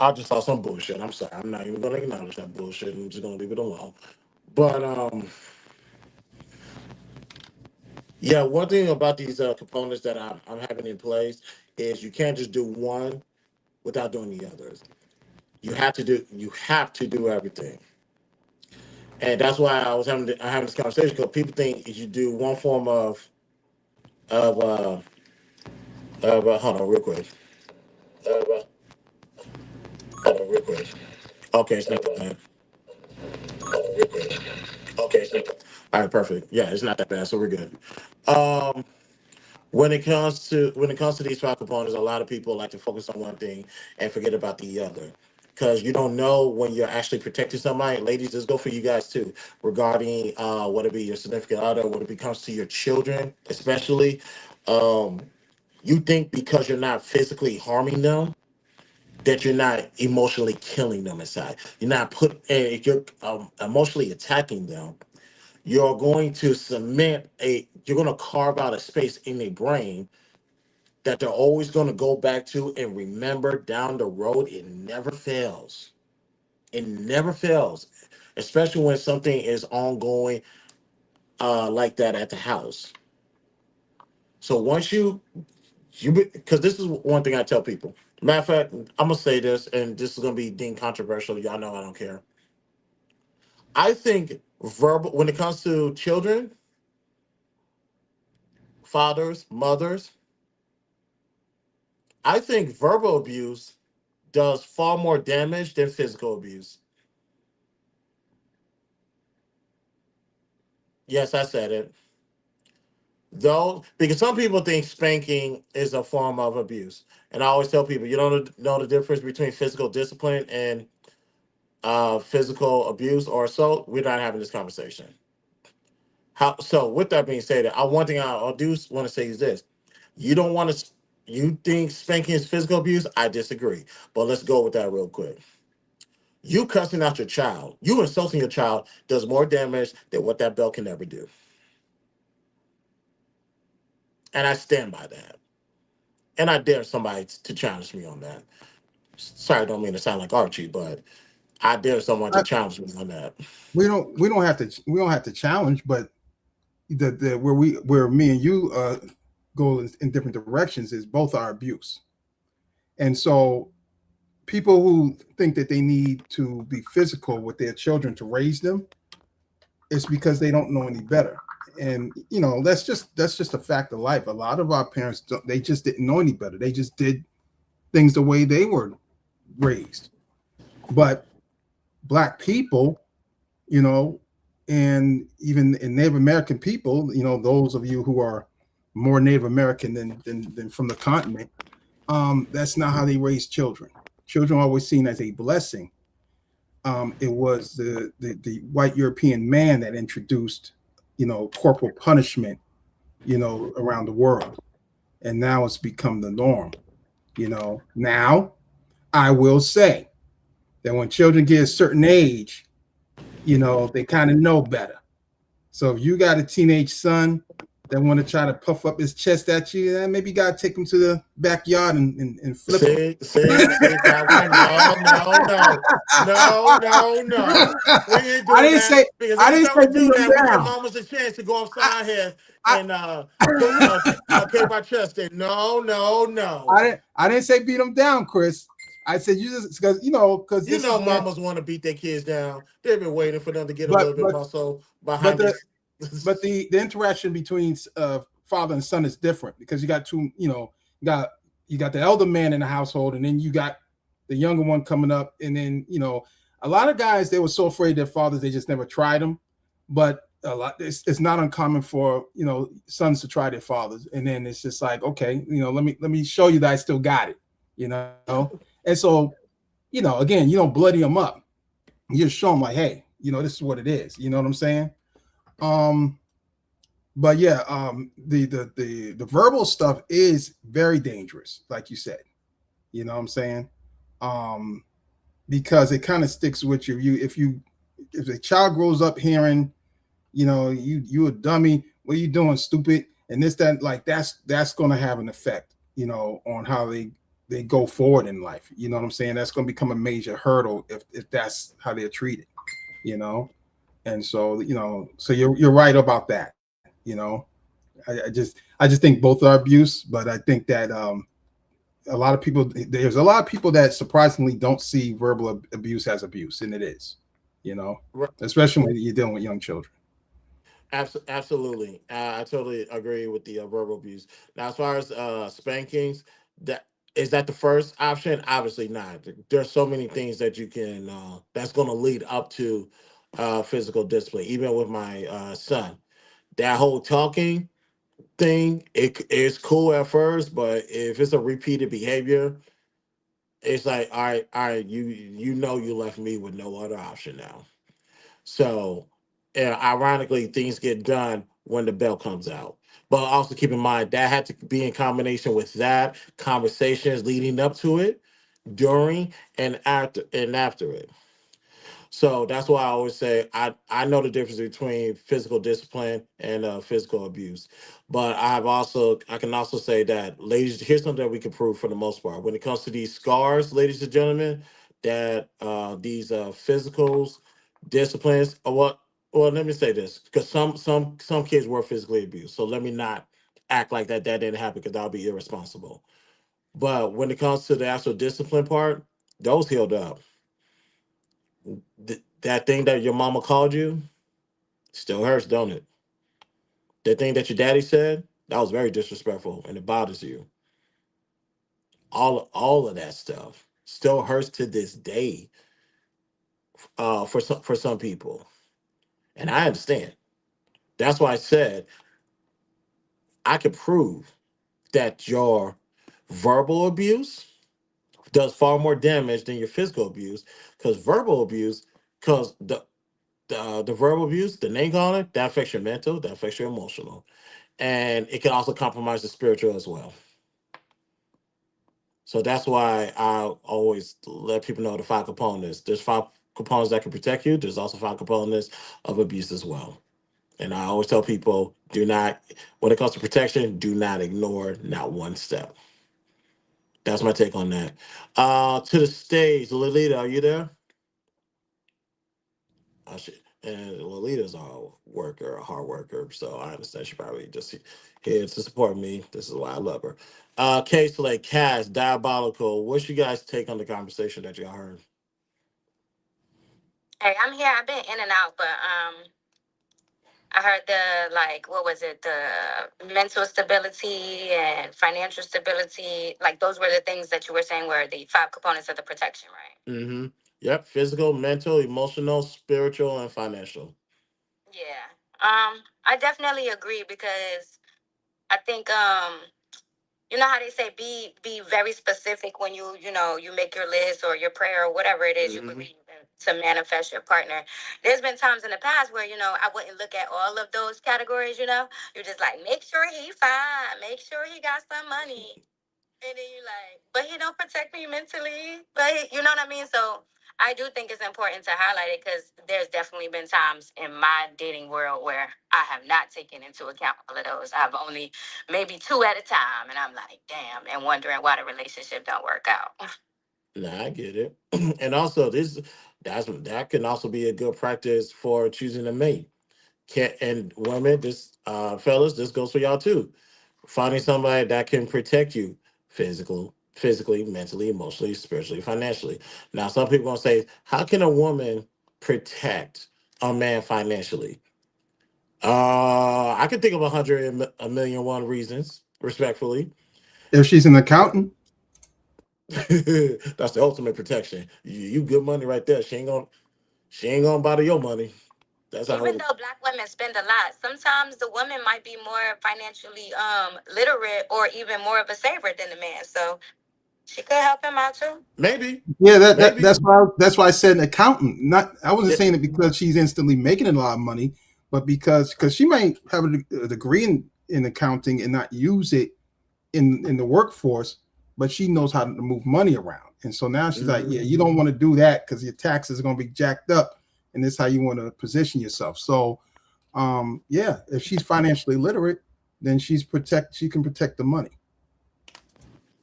I just saw some bullshit. I'm sorry. I'm not even going to acknowledge that bullshit. I'm just going to leave it alone. But yeah, one thing about these components that I'm having in place is you can't just do one without doing the others. You have to do everything, and that's why I having this conversation because people think if you do one form of uh, hold on real quick. Uh, Hold on real quick. Okay, it's not that bad. Okay, it's not that. All right, perfect. Yeah, it's not that bad, so we're good. Um, when it comes to these five components, a lot of people like to focus on one thing and forget about the other. Because you don't know when you're actually protecting somebody. Ladies, this go for you guys too. Regarding what it be your significant other, when it comes to your children, especially, um, you think because you're not physically harming them that you're not emotionally killing them inside. You're not if you're emotionally attacking them, you're going to carve out a space in their brain that they're always going to go back to and remember down the road. It never fails. It never fails, especially when something is ongoing like that at the house. So once because this is one thing I tell people. Matter of fact, I'm gonna say this, and this is gonna be deemed controversial. Y'all know I don't care. I think verbal when it comes to children, fathers, mothers, I think verbal abuse does far more damage than physical abuse. Yes, I said it. Though, because some people think spanking is a form of abuse. And I always tell people, you don't know the difference between physical discipline and physical abuse or assault. We're not having this conversation. So, with that being said, one thing I do want to say is this: you don't want to. You think spanking is physical abuse? I disagree. But let's go with that real quick. You cussing out your child, you insulting your child does more damage than what that belt can ever do. And I stand by that. And I dare somebody to challenge me on that. Sorry, I don't mean to sound like Archie, but I dare someone to challenge me on that. We don't have to challenge, but the where me and you go in different directions is both are abuse. And so people who think that they need to be physical with their children to raise them, it's because they don't know any better. And that's just a fact of life. A lot of our parents they just didn't know any better. They just did things the way they were raised. But black people, you know, and even in Native American people, those of you who are more Native American than from the continent, that's not how they raise children. Children are always seen as a blessing. It was the white European man that introduced, corporal punishment, around the world, and now it's become the norm. Now I will say that when children get a certain age, they kind of know better. So if you got a teenage son, that want to try to puff up his chest at you, maybe you gotta take him to the backyard and flip him. See, that one. No, no, no, no, no, no. We ain't I doing didn't that say because I every didn't time say we beat do him that, we give down. mamas a chance to go upside here I, and put kick my chest in. No, no, no. I didn't say beat him down, Chris. I said you just because because You this is know, where mamas want to beat their kids down. They've been waiting for them to get a but little bit but muscle but behind the this. but the interaction between father and son is different because you got two, you got the elder man in the household, and then you got the younger one coming up, and then a lot of guys, they were so afraid of their fathers they just never tried them, but a lot it's not uncommon for sons to try their fathers, and then it's just like, okay, let me show you that I still got it, and so again, you don't bloody them up, you just show them like, hey, this is what it is, you know what I'm saying. um but yeah, the verbal stuff is very dangerous, like you said. You know what I'm saying? Um, because it kind of sticks with you. If a child grows up hearing, you a dummy, what are you doing, stupid, and this, that, like that's gonna have an effect, on how they go forward in life. You know what I'm saying? That's gonna become a major hurdle if that's how they're treated, you know. And so, so you're right about that, I just think both are abuse, but I think that there's a lot of people that surprisingly don't see verbal abuse as abuse, and it is, you know, especially when you're dealing with young children. Absolutely, I totally agree with the verbal abuse. Now, as far as spankings, that is that the first option? Obviously not. There's so many things that you can that's going to lead up to physical discipline. Even with my son, that whole talking thing, it's cool at first, but if it's a repeated behavior, it's like, all right, you left me with no other option now. So, ironically, things get done when the bell comes out. But also keep in mind that had to be in combination with that conversations leading up to it, during and after it. So that's why I always say I know the difference between physical discipline and physical abuse. But I can also say that, ladies, here's something that we can prove for the most part. When it comes to these scars, ladies and gentlemen, that these physicals, disciplines, or what? Well, let me say this, because some kids were physically abused. So let me not act like that didn't happen, because that'll be irresponsible. But when it comes to the actual discipline part, those healed up. That thing that your mama called you still hurts, don't it? That thing that your daddy said, that was very disrespectful and it bothers you. All of that stuff still hurts to this day, for some people. And I understand. That's why I said I could prove that your verbal abuse does far more damage than your physical abuse. Because verbal abuse, because the verbal abuse, the name calling, that affects your mental, that affects your emotional, and it can also compromise the spiritual as well. So that's why I always let people know the five components. There's five components that can protect you. There's also five components of abuse as well. And I always tell people, do not, when it comes to protection, do not ignore not one step. That's my take on that. To the stage, Lolita, are you there? I should. And Lolita's a worker, a hard worker, so I understand she probably just here to support me. This is why I love her. Case like Cass, Diabolical. What's you guys take on the conversation that y'all heard? Hey, I'm here. I've been in and out, but I heard the, like, what was it? The mental stability and financial stability. Like, those were the things that you were saying were the five components of the protection, right? Mm-hmm. Yep. Physical, mental, emotional, spiritual, and financial. Yeah. I definitely agree because I think you know how they say be very specific when you make your list or your prayer or whatever it is you believe in to manifest your partner. There's been times in the past where I wouldn't look at all of those categories. You're just like, make sure he fine, make sure he got some money, and then you like, but he don't protect me mentally, but you know what I mean. So I do think it's important to highlight it because there's definitely been times in my dating world where I have not taken into account all of those. I've only maybe two at a time, and I'm like, damn, and wondering why the relationship don't work out. Nah, I get it. And also that can also be a good practice for choosing a mate. Can and women, this fellas, this goes for y'all too. Finding somebody that can protect you physically, mentally, emotionally, spiritually, financially. Now, some people gonna say, how can a woman protect a man financially? I can think of a million one reasons, respectfully. If she's an accountant, That's the ultimate protection. You good money right there. She ain't gonna bother your money. That's how. Even though black women spend a lot, sometimes the woman might be more financially literate or even more of a saver than the man. So she could help him out too. Maybe, yeah, maybe. that's why I said an accountant. Not I wasn't Yeah, saying it because she's instantly making a lot of money, but because she might have a degree in accounting and not use it in the workforce, but she knows how to move money around. And so now she's like, yeah, you don't want to do that because your taxes are going to be jacked up, and this is how you want to position yourself. So, yeah, if she's financially literate, then she can protect the money.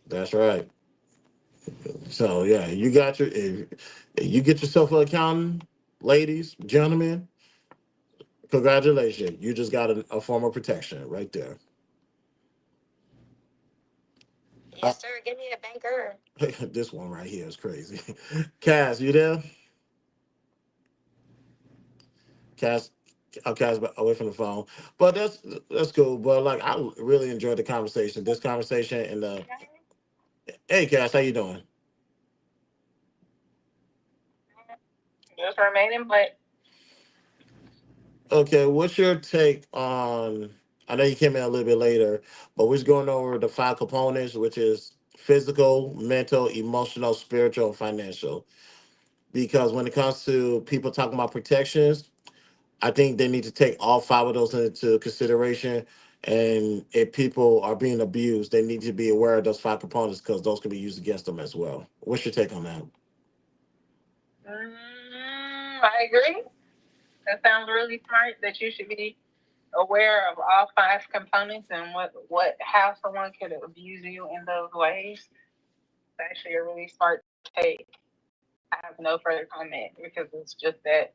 that's right. So yeah, if you get yourself an accountant, ladies, gentlemen, congratulations. You just got a form of protection right there. Yes, sir. Give me a banker. This one right here is crazy. Cass, you there? Cass, Cass away from the phone, but that's cool. But like, I really enjoyed the conversation. This conversation and the hey, Cass, how you doing? Just remaining, but Okay, what's your take on? I know you came in a little bit later, but we're just going over the five components, which is physical, mental, emotional, spiritual, and financial. Because when it comes to people talking about protections, I think they need to take all five of those into consideration. And if people are being abused, they need to be aware of those five components because those can be used against them as well. What's your take on that? I agree. That sounds really smart. That you should be aware of all five components and what how someone could abuse you in those ways. It's actually a really smart take. I have no further comment because it's just that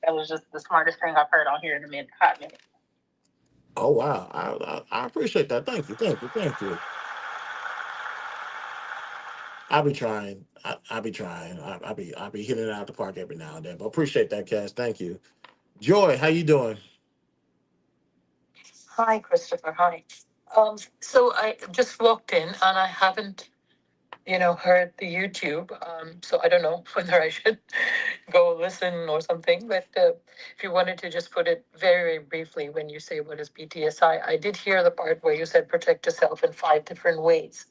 was just the smartest thing I've heard on here in a hot minute. Oh wow, I appreciate that. Thank you, thank you, thank you. I'll be trying. I'll be trying. I'll be hitting it out the park every now and then. But appreciate that, Cass. Thank you. Joy, how you doing? Hi, Christopher. Hi. So I just walked in and I haven't, heard the YouTube. So I don't know whether I should go listen or something. But if you wanted to just put it very briefly when you say what is BTSI, I did hear the part where you said protect yourself in five different ways,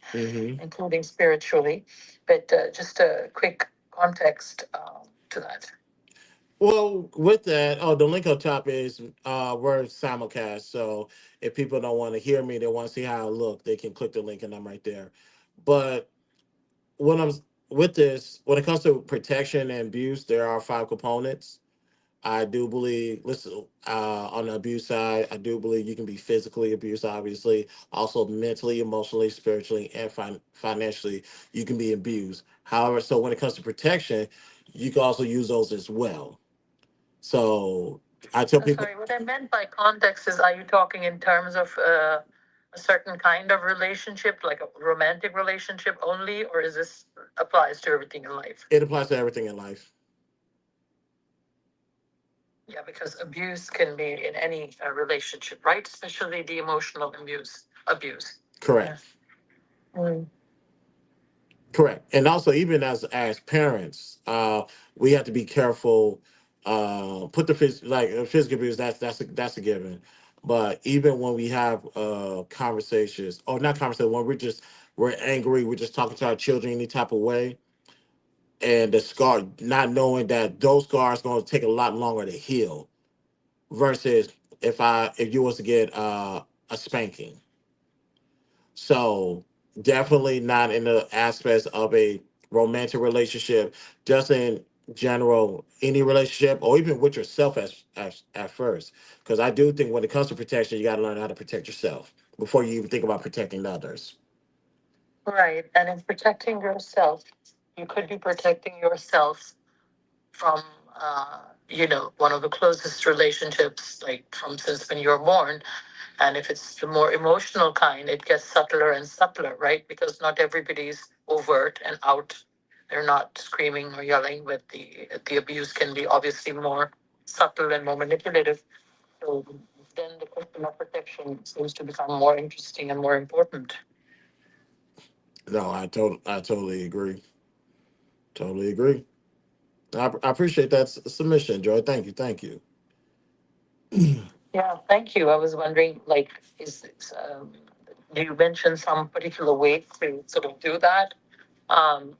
including spiritually. But just a quick context to that. Well, with that, oh, the link up top is we're simulcast. So if people don't want to hear me, they want to see how I look, they can click the link and I'm right there. But when I'm with this, when it comes to protection and abuse, there are five components. I do believe, listen, on the abuse side, I do believe you can be physically abused, obviously, also mentally, emotionally, spiritually, and financially, you can be abused. However, so when it comes to protection, you can also use those as well. So I tell people, Sorry, what I meant by context is, are you talking in terms of a certain kind of relationship, like a romantic relationship only, or is this applies to everything in life? it applies to everything in life. Yeah, because abuse can be in any relationship, right? Especially the emotional abuse. Abuse. Correct. Yeah. Mm. Correct. And also, even as parents, we have to be careful. Put the physical abuse. That's a given. But even when we have conversations, or not conversations, when we're angry, we're just talking to our children any type of way, and the scar, not knowing that those scars going to take a lot longer to heal, versus if you was to get a spanking. So definitely not in the aspects of a romantic relationship. Just in general any relationship or even with yourself as at first. Because I do think when it comes to protection, you got to learn how to protect yourself before you even think about protecting others. Right. And in protecting yourself, you could be protecting yourself from, one of the closest relationships, like from since when you're born. And if it's the more emotional kind, it gets subtler and subtler, right? Because not everybody's overt and out. They're not screaming or yelling, but the abuse can be obviously more subtle and more manipulative. So then the question of protection seems to become more interesting and more important. No, I totally agree. Totally agree. I appreciate that submission, Joy. Thank you. Thank you. Yeah, thank you. I was wondering, like, you mentioned some particular way to sort of do that? Um,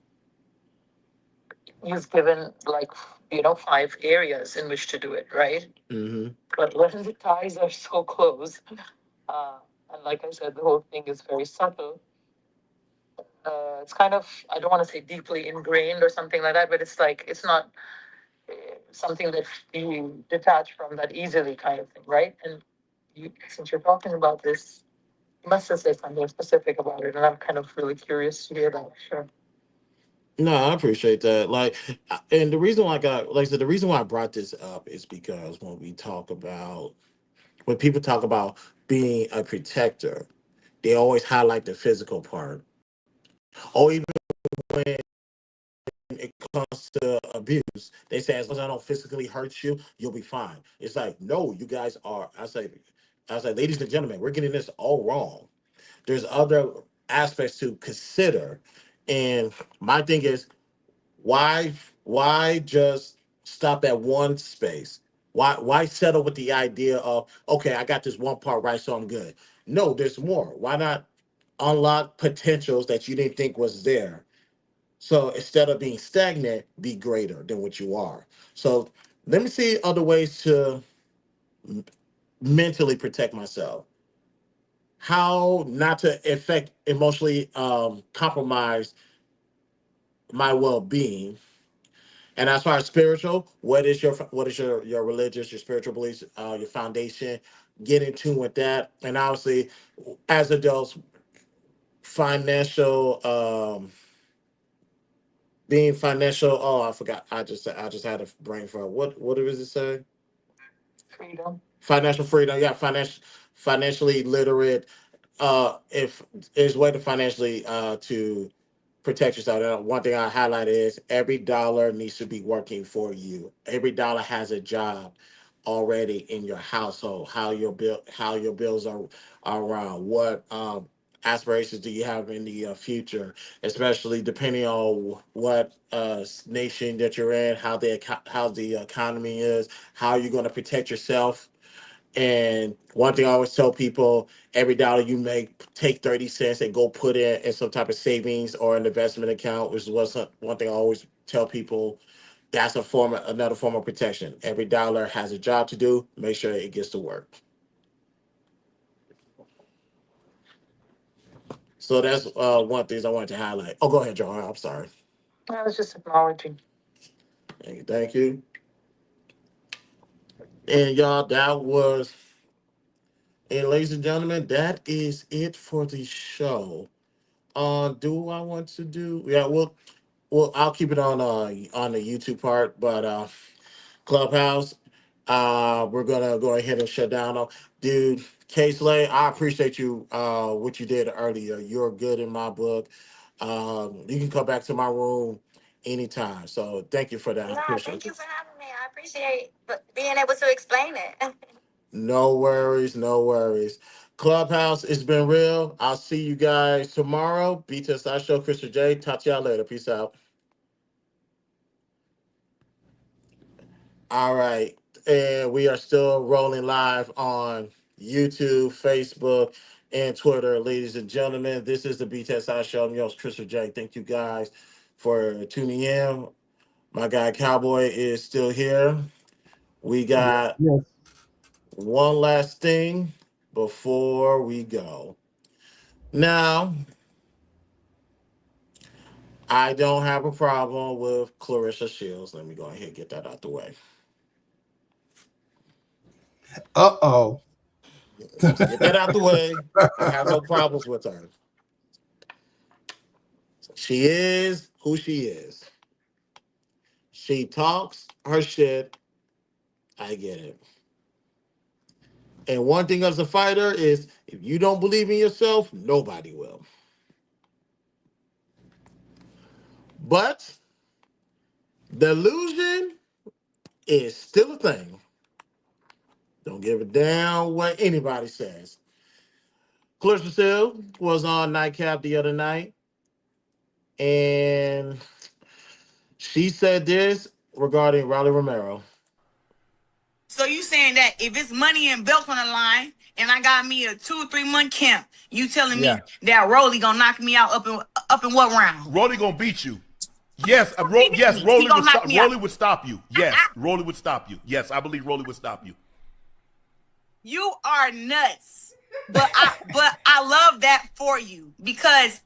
you've given like 5 areas in which to do it, right? Mm-hmm. But when the ties are so close, and like I said, the whole thing is very subtle. It's kind of, I don't want to say deeply ingrained or something like that, but it's like it's not something that you detach from that easily, kind of thing, right? And since you're talking about this, you must have said something specific about it, and I'm kind of really curious to hear that. Sure. No, I appreciate that. Like, and the reason why I got, like I said, the reason why I brought this up is because when people talk about being a protector, they always highlight the physical part. Or even when it comes to abuse, they say, as long as I don't physically hurt you, you'll be fine. It's like, no, you guys are, I say, ladies and gentlemen, we're getting this all wrong. There's other aspects to consider. And my thing is, why why just stop at one space? Why settle with the idea of, okay, I got this one part right, so I'm good? No, there's more. Why not unlock potentials that you didn't think was there? So instead of being stagnant, be greater than what you are. So let me see other ways to mentally protect myself. How not to affect emotionally compromise my well-being. And as far as spiritual, what is your religious, your spiritual beliefs, your foundation? Get in tune with that. And obviously, as adults, financial, being financial. Oh, I forgot. I just had a brain fart. What does it say? Freedom. Financial freedom. Yeah, financially literate. If there's a way to financially to protect yourself. And one thing I highlight is every dollar needs to be working for you. Every dollar has a job already in your household. How your bills are around. What aspirations do you have in the future, especially depending on what nation that you're in, how the economy is, how you're going to protect yourself. And one thing I always tell people, every dollar you make, take 30 cents and go put it in some type of savings or an investment account, which is one thing I always tell people. That's another form of protection. Every dollar has a job to do. Make sure it gets to work. So that's one of the things I wanted to highlight. Oh, go ahead, John. I'm sorry. I was just acknowledging. Thank you. Thank you. And y'all, ladies and gentlemen, that is it for the show. Do I want to do? Yeah, well, I'll keep it on the YouTube part, but Clubhouse, we're gonna go ahead and shut down. Dude, Slay, I appreciate you what you did earlier. You're good in my book. You can come back to my room anytime. So thank you for that. I No, appreciate thank you. you for having me. I appreciate being able to explain it. No worries, no worries. Clubhouse, it's been real. I'll see you guys tomorrow. BTSI show, Christopher J. Talk to y'all later. Peace out. All right. And we are still rolling live on YouTube, Facebook, and Twitter. Ladies and gentlemen, this is the BTSI show. I'm your host, Christopher J. Thank you guys for tuning in. My guy Cowboy is still here. We got Yes. one last thing before we go. Now, I don't have a problem with Clarissa Shields. Let me go ahead and get that out the way. Uh-oh. Just get that out the way. I have no problems with her. She is who she is. She talks her shit. I get it. And one thing as a fighter is if you don't believe in yourself, nobody will. But delusion is still a thing. Don't give a damn what anybody says. Clarissa Shields was on Nightcap the other night, and she said this regarding Raleigh Romero. So you saying that if it's money and belts on the line, and I got me a 2 or 3 month camp, you telling me that Rolly gonna knock me out up in what round? Rolly gonna beat you. Yes, yes, Rolly would stop you. Yes, Rolly would stop you. Yes, I believe Rolly would stop you. You are nuts. But I love that for you, because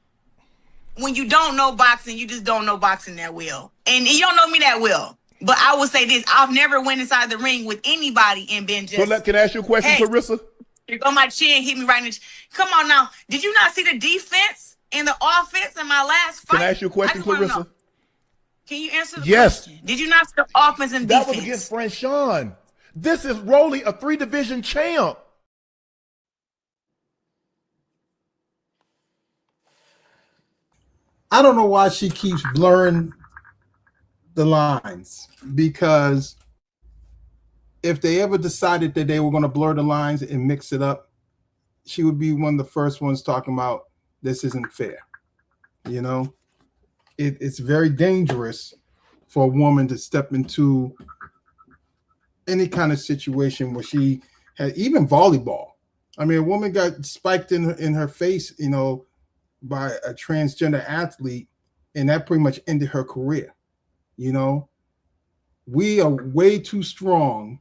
when you don't know boxing, you just don't know boxing that well. And you don't know me that well. But I will say this, I've never went inside the ring with anybody and been just... So can I ask you a question, Clarissa? On my chin, hit me right in the... Come on now. Did you not see the defense and the offense in my last fight? Can I ask you a question, Clarissa? Can you answer the question? Did you not see the offense and defense? That was against Franchon. This is Rolly, a 3-division champ. I don't know why she keeps blurring the lines, because if they ever decided that they were going to blur the lines and mix it up, she would be one of the first ones talking about this isn't fair. You know, it's very dangerous for a woman to step into any kind of situation where she had, even volleyball. I mean, a woman got spiked in her face, you know, by a transgender athlete, and that pretty much ended her career. You know, we are way too strong,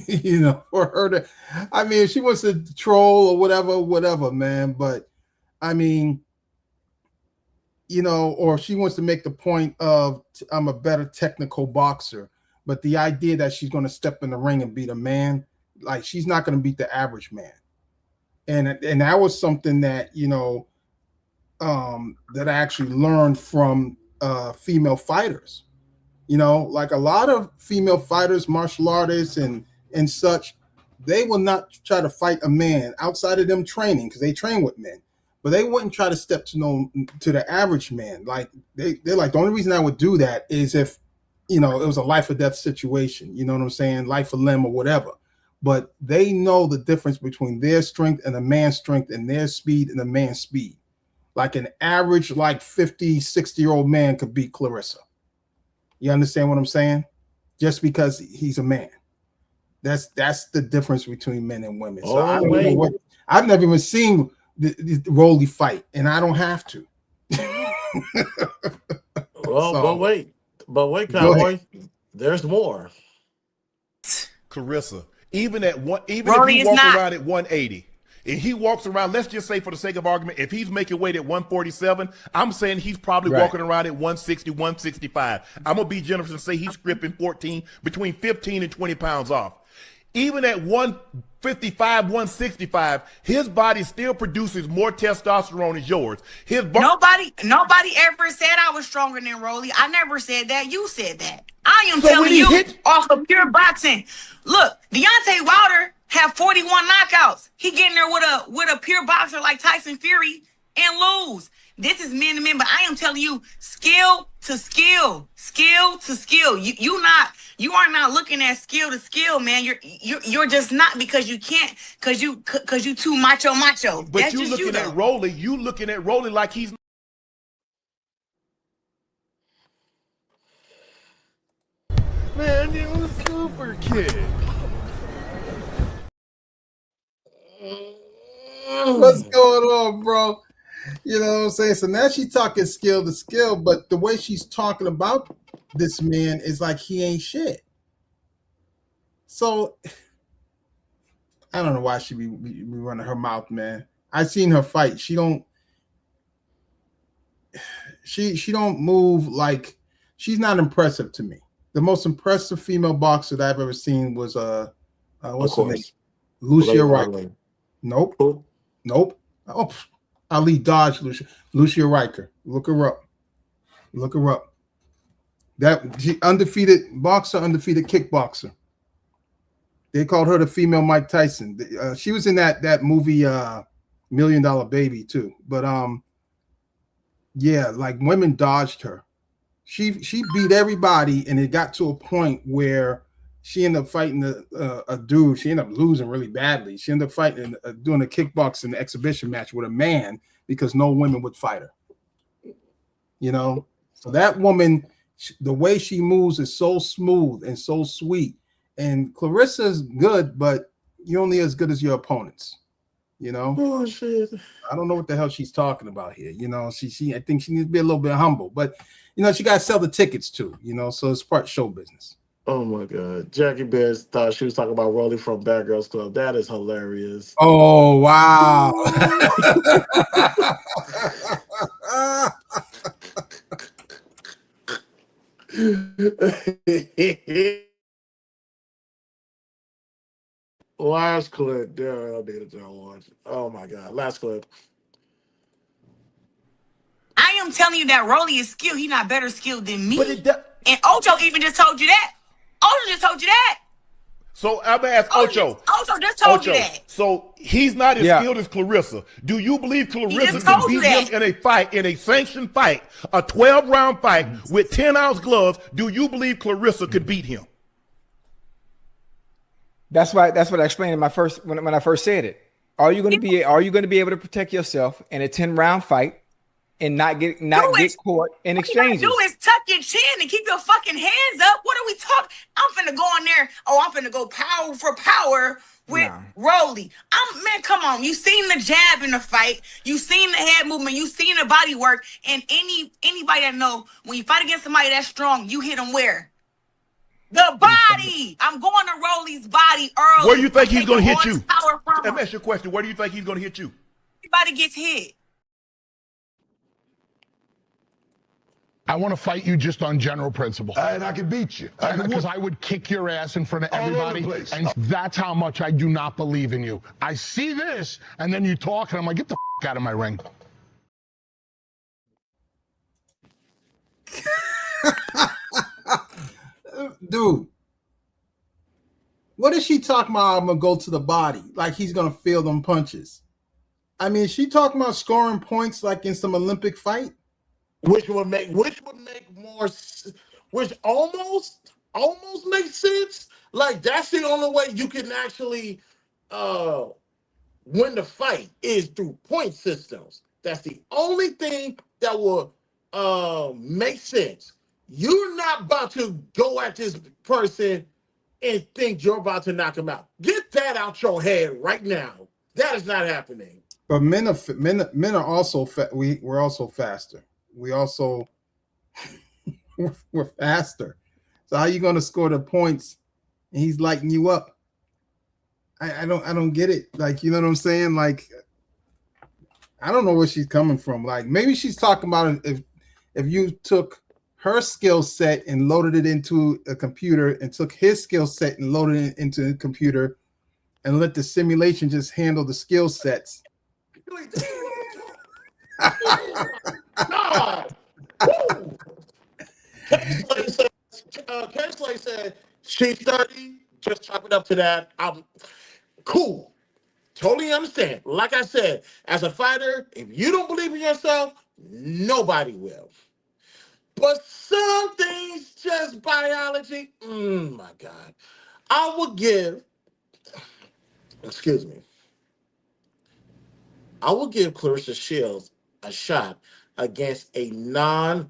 you know, for her to, I mean, if she wants to troll or whatever, man. But I mean, you know, or she wants to make the point of I'm a better technical boxer. But the idea that she's going to step in the ring and beat a man, like, she's not going to beat the average man. And that was something that, you know, that I actually learned from female fighters. You know, like a lot of female fighters, martial artists and such, they will not try to fight a man outside of them training, because they train with men, but they wouldn't try to step to the average man. Like they're like, the only reason I would do that is if, you know, it was a life or death situation, you know what I'm saying? Life or limb or whatever. But they know the difference between their strength and a man's strength, and their speed and a man's speed. Like an average, like 50, 60-year-old man could beat Clarissa. You understand what I'm saying? Just because he's a man. That's the difference between men and women. So I don't know what, I've never even seen the Rolly fight, and I don't have to. Well, so, but wait, Cowboy. There's more. Clarissa, even if he walks around at 180, and he walks around, let's just say for the sake of argument, if he's making weight at 147, I'm saying he's probably walking around at 160, 165. I'm going to be generous and say he's stripping between 15 and 20 pounds off. Even at 155, 165, his body still produces more testosterone as yours. Nobody ever said I was stronger than Rolly. I never said that. You said that. I am telling you off of pure boxing. Look, Deontay Wilder have 41 knockouts. He getting there with a pure boxer like Tyson Fury and lose. This is men to men, but I am telling you, skill to skill, skill to skill. You are not looking at skill to skill, man. You're just not, because you can't, because you too macho. But that's you looking at Rolly, you looking at Rolly like he's. Man, you was super kid. What's going on, bro? You know what I'm saying? So now she's talking skill to skill, but the way she's talking about this man is like he ain't shit. So I don't know why she be running her mouth, man. I seen her fight. She don't. She don't move like, she's not impressive to me. The most impressive female boxer that I've ever seen was what's her name? Lucia Riker. Nope. Who? Nope. Oh, Ali dodged Lucia Riker. Look her up. Look her up. That she undefeated boxer, undefeated kickboxer. They called her the female Mike Tyson. She was in that movie $1 Million Baby too. But yeah, like women dodged her. She beat everybody, and it got to a point where she ended up fighting a dude. She ended up losing really badly. She ended up fighting doing a kickboxing exhibition match with a man because no women would fight her. You know, so that woman, the way she moves is so smooth and so sweet. And Clarissa's good, but you're only as good as your opponents. You know, oh shit, I don't know what the hell she's talking about here. You know, she I think she needs to be a little bit humble, but you know, she got to sell the tickets too. You know, so it's part show business. Oh my God, Jackie Bears thought she was talking about Rolly from Bad Girls Club. That is hilarious. Oh wow. Last clip. There, I need to watch. Oh my God, last clip. I am telling you that Rolly is skilled. He's not better skilled than me. And Ocho even just told you that. Ocho just told you that. So I'm gonna ask Ocho. Ocho just told you that. So he's not as skilled as Clarissa. Do you believe Clarissa can beat him in a fight, in a sanctioned fight, a 12-round fight with 10-ounce gloves? Do you believe Clarissa could beat him? That's what I explained in my first when I first said it. Are you going to be able to protect yourself in a 10-round fight and not get caught in exchanges? All you gotta do is tuck your chin and keep your fucking hands up. What are we talking? I'm finna go in there. Oh, I'm finna go power for power with Rolly. Man, come on. You seen the jab in the fight. You seen the head movement. You seen the body work. And anybody that know when you fight against somebody that's strong, you hit them where? The body. I'm going to Rolly's body early. Where do you think he's going to hit you? Let me ask you a question. Where do you think he's going to hit you? Everybody gets hit. I want to fight you just on general principle. And I can beat you. Because I would kick your ass in front of everybody. And that's how much I do not believe in you. I see this, and then you talk, and I'm like, get the out of my ring. Dude, what is she talking about? I'm gonna go to the body, like he's gonna feel them punches. I mean, is she talking about scoring points like in some Olympic fight? Which would make more, which almost makes sense. Like that's the only way you can actually win the fight is through point systems. That's the only thing that will make sense. You're not about to go at this person and think you're about to knock him out. Get that out your head right now. That is not happening. But men are also we're also faster. We also we're faster. So how are you going to score the points and he's lighting you up? I don't get it. Like, you know what I'm saying? Like, I don't know where she's coming from. Like, maybe she's talking about if you took her skill set and loaded it into a computer and took his skill set and loaded it into a computer and let the simulation just handle the skill sets. Kensley said she's 30. Just chop it up to that. I'm cool. Totally understand. Like I said, as a fighter, if you don't believe in yourself, nobody will. But some things, just biology. My God. I would give, Clarissa Shields a shot against a non-trained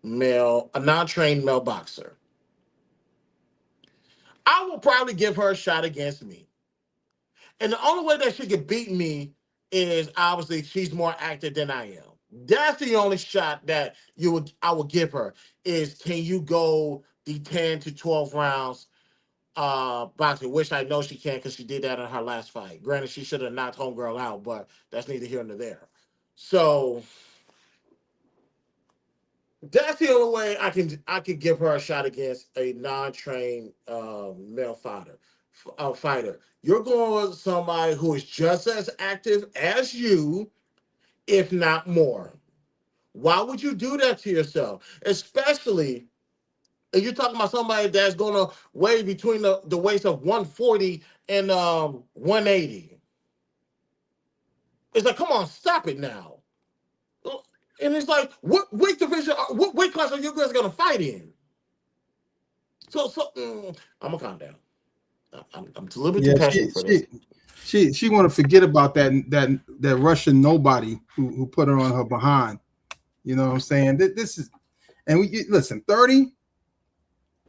male boxer. I will probably give her a shot against me. And the only way that she could beat me is obviously she's more active than I am. That's the only shot that I would give her is, can you go the 10 to 12 rounds boxing, which I know she can because she did that in her last fight. Granted, she should have knocked homegirl out, but that's neither here nor there. So That's the only way I can give her a shot against a non-trained male fighter. You're going with somebody who is just as active as you, if not more. Why would you do that to yourself? Especially if you're talking about somebody that's going to weigh between the weights of 140 and 180. It's like, come on, stop it now. And it's like, what weight division, what weight class are you guys going to fight in? I'm gonna calm down. I'm a little bit too Yeah, passionate for this. she want to forget about that Russian nobody who put her on her behind. You know what I'm saying? This is, and listen, 30,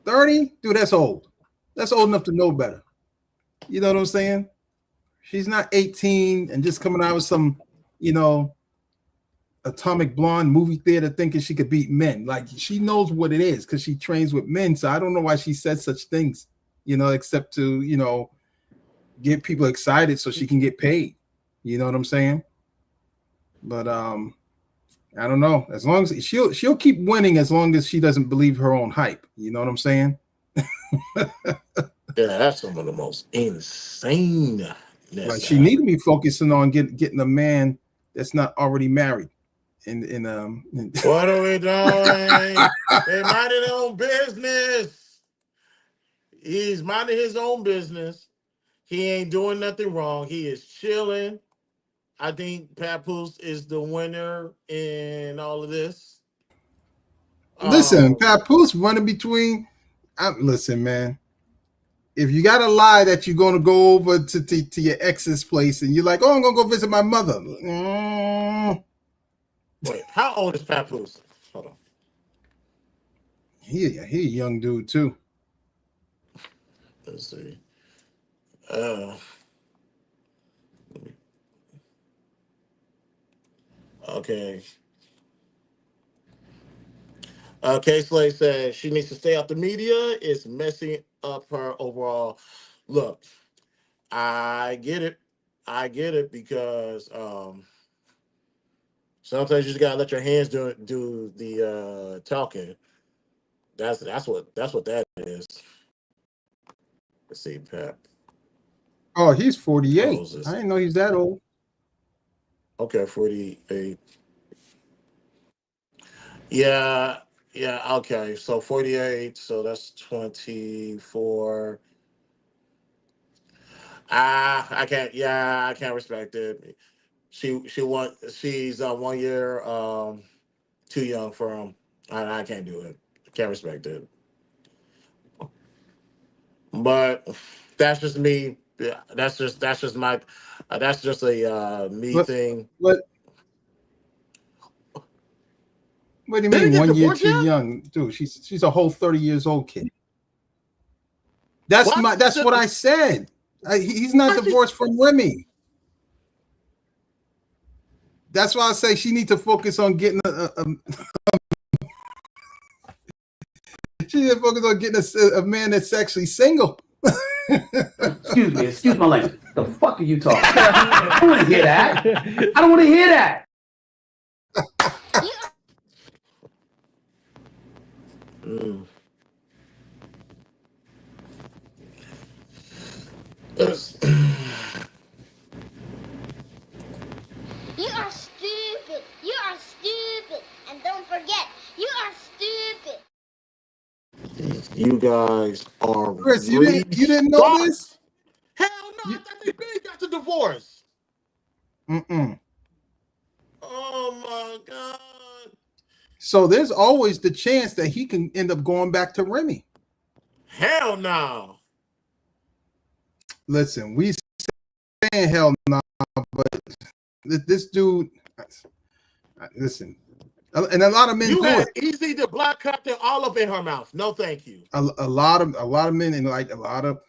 dude, that's old. That's old enough to know better. You know what I'm saying? She's not 18 and just coming out with some, you know, atomic blonde movie theater thinking she could beat men. Like, she knows what it is because she trains with men. So I don't know why she says such things, you know, except to, you know, get people excited so she can get paid. You know what I'm saying? But I don't know. As long as she'll keep winning as long as she doesn't believe her own hype. You know what I'm saying? Yeah, that's some of the most insane. Like, she need to be focusing on getting a man that's not already married. What are we doing? They minding their own business. He's minding his own business. He ain't doing nothing wrong. He is chilling. I think Papoose is the winner in all of this. Listen, Papoose running between. Listen, man. If you got to lie that you're going to go over to your ex's place and you're like, oh, I'm going to go visit my mother. Wait, how old is Papoose? Hold on. He a young dude too. Let's see. Okay. K Slay says she needs to stay out the media. It's messing up her overall look. I get it. I get it because sometimes you just gotta let your hands do the talking. That's what that is. Let's see, Pep. Oh, he's 48. Roses. I didn't know he's that old. Okay, 48. Yeah, okay. So 48, so that's 24. I can't respect it. She's 1 year too young for him. I can't do it. I can't respect it. But that's just me. Yeah, that's just my that's just a me thing. What do you mean 1 year too young? Dude, she's a whole 30 years old kid. That's what I said. He's not divorced from Remy. That's why I say she needs to focus on getting she needs to focus on getting a man that's actually single. Excuse my language. The fuck are you talking? I don't want to hear that. I don't want to hear that. You are stupid. You are stupid. And don't forget, you are stupid. You guys are Chris, you didn't know this? Hell no, I thought they really got the divorce. Oh my God. So there's always the chance that he can end up going back to Remy. Hell no. Listen, we saying hell no, but this dude, listen, and a lot of men you do had it. easy to block Captain all up in her mouth. No, thank you. A lot of men, and like a lot of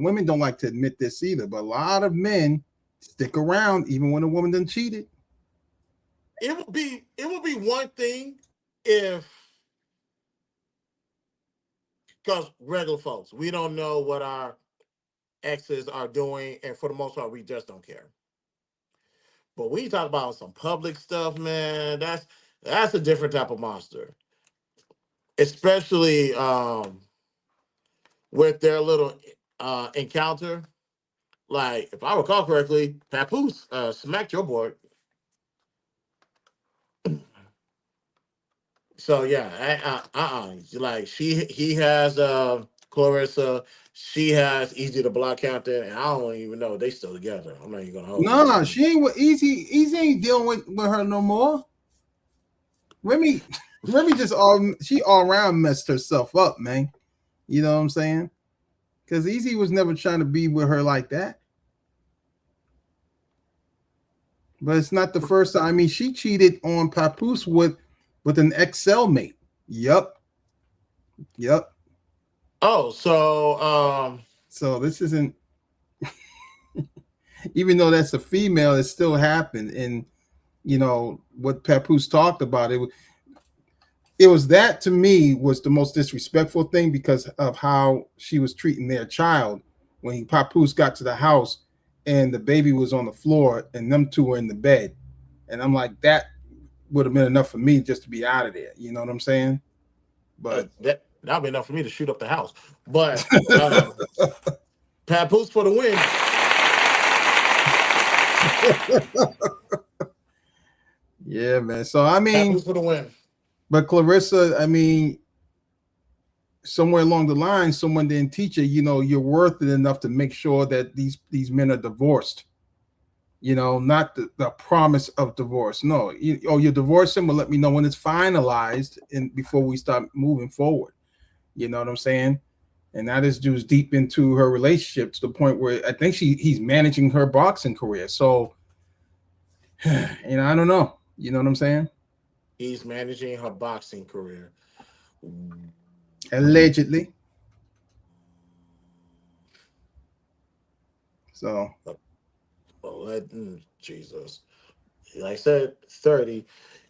women don't like to admit this either, but a lot of men stick around even when a woman done cheated. It would be one thing if, because regular folks, we don't know what our exes are doing, and for the most part, we just don't care. But when you talk about some public stuff, man, that's a different type of monster. especially with their little encounter. Like, if I recall correctly, Papoose smacked your board. So yeah, like he has Clarissa, she has Easy to Block Captain, and I don't even know they still together. I'm not even gonna hold you. No, she ain't with Easy. Easy ain't dealing with her no more. Remy just all around messed herself up, man. You know what I'm saying? Because Easy was never trying to be with her like that. But it's not the first time. I mean, she cheated on Papoose with an ex-cellmate. Yep. Oh, so so this isn't even though that's a female, it still happened. And you know what Papoose talked about, it was that to me was the most disrespectful thing because of how she was treating their child when Papoose got to the house and the baby was on the floor and them two were in the bed. And I'm like, that would have been enough for me just to be out of there. You know what I'm saying? But that'll be enough for me to shoot up the house. But Papoose for the win. Yeah, man. So I mean, Papoose for the win. But Clarissa, I mean, somewhere along the line, someone didn't teach her, you know, you're worth it enough to make sure that these men are divorced. You know, not the promise of divorce. No, you're divorcing, but let me know when it's finalized and before we start moving forward. You know what I'm saying? And now this dude's deep into her relationship to the point where I think he's managing her boxing career. So, you know, I don't know. You know what I'm saying? He's managing her boxing career. Allegedly. So, Jesus. Like I said, 30.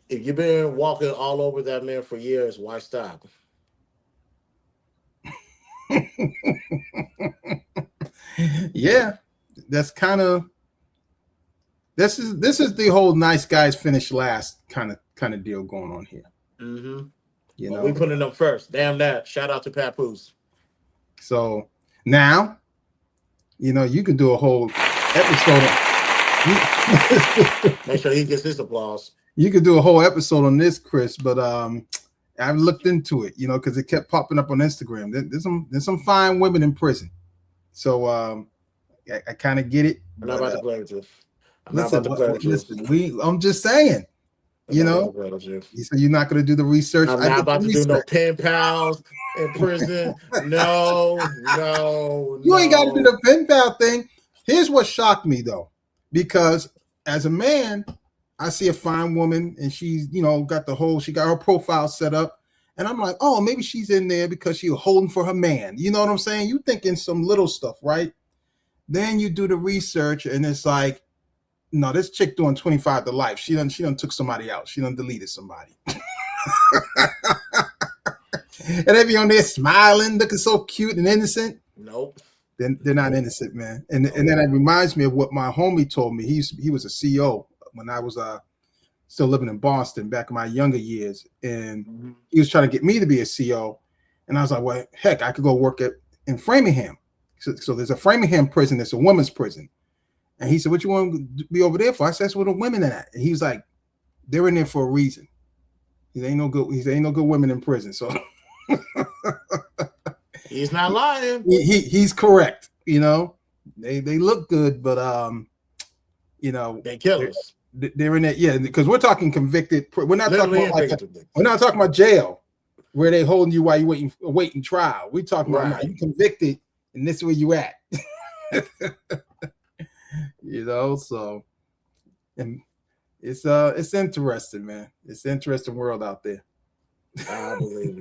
If you've been walking all over that man for years, why stop? Yeah, that's kind of this is the whole nice guys finish last kind of deal going on here. Mm-hmm. You well, know, we putting them first. Damn that! Shout out to Papoose. So now, you know, you can do a whole episode. Make sure he gets his applause. You could do a whole episode on this, Chris, but I've looked into it, you know, because it kept popping up on Instagram. There's some fine women in prison, so I kind of get it. I'm not about to play with you. I'm just saying. You know, you said you're not going to do the research. I'm not about to do no pen pals in prison. No. You ain't got to do the pen pal thing. Here's what shocked me though, because as a man, I see a fine woman and she's, you know, she got her profile set up. And I'm like, oh, maybe she's in there because she's holding for her man. You know what I'm saying? You thinking some little stuff, right? Then you do the research and it's like, no, this chick doing 25 to life. She done took somebody out. She done deleted somebody. And they be on there smiling, looking so cute and innocent. Nope. They're not innocent, man. And then it reminds me of what my homie told me. He was a CEO when I was still living in Boston back in my younger years. And he was trying to get me to be a CEO. And I was like, well, heck, I could go work in Framingham. So there's a Framingham prison. It's a women's prison. And he said, what you want to be over there for? I said, that's where the women are at. And he was like, they're in there for a reason. He ain't no good women in prison. So he's not lying. He's correct. You know, they look good, but you know, they kill us. They're in it, yeah, because we're talking convicted. We're not talking about we're not talking about jail where they holding you while you waiting trial. We're talking about now you convicted and this is where you at. You know, so and it's interesting, man. It's an interesting world out there. I believe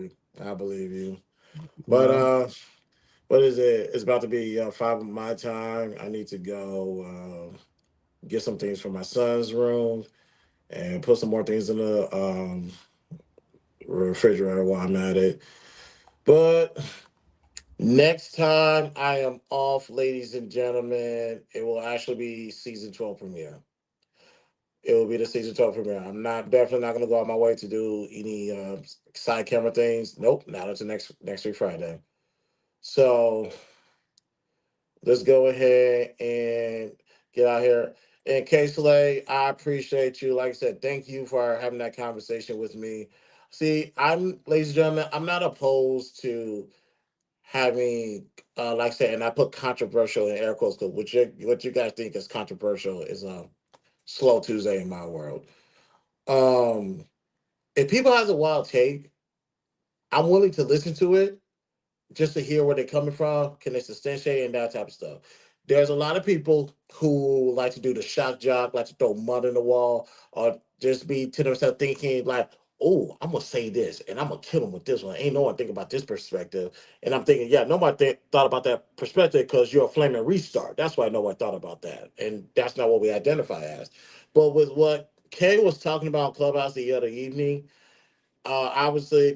you. But what is it? It's about to be 5 of my time. I need to go get some things from my son's room and put some more things in the refrigerator while I'm at it. But next time I am off, ladies and gentlemen, it will actually be season 12 premiere. It will be the season 12 premiere. I'm not definitely not going to go out my way to do any side camera things. Nope, not until next week Friday. So let's go ahead and get out here. And K-Slay, I appreciate you. Like I said, thank you for having that conversation with me. See, ladies and gentlemen, I'm not opposed to having, like I said, and I put controversial in air quotes because what you guys think is controversial is slow Tuesday in my world. If people has a wild take, I'm willing to listen to it just to hear where they're coming from, can they substantiate and that type of stuff. There's a lot of people who like to do the shock jock, like to throw mud in the wall, or just be to themselves thinking like, oh, I'm gonna say this and I'm gonna kill them with this one. Ain't no one think about this perspective. And I'm thinking, yeah, nobody thought about that perspective because you're a flaming restart. That's why nobody thought about that. And that's not what we identify as. But with what Kay was talking about in Clubhouse the other evening, obviously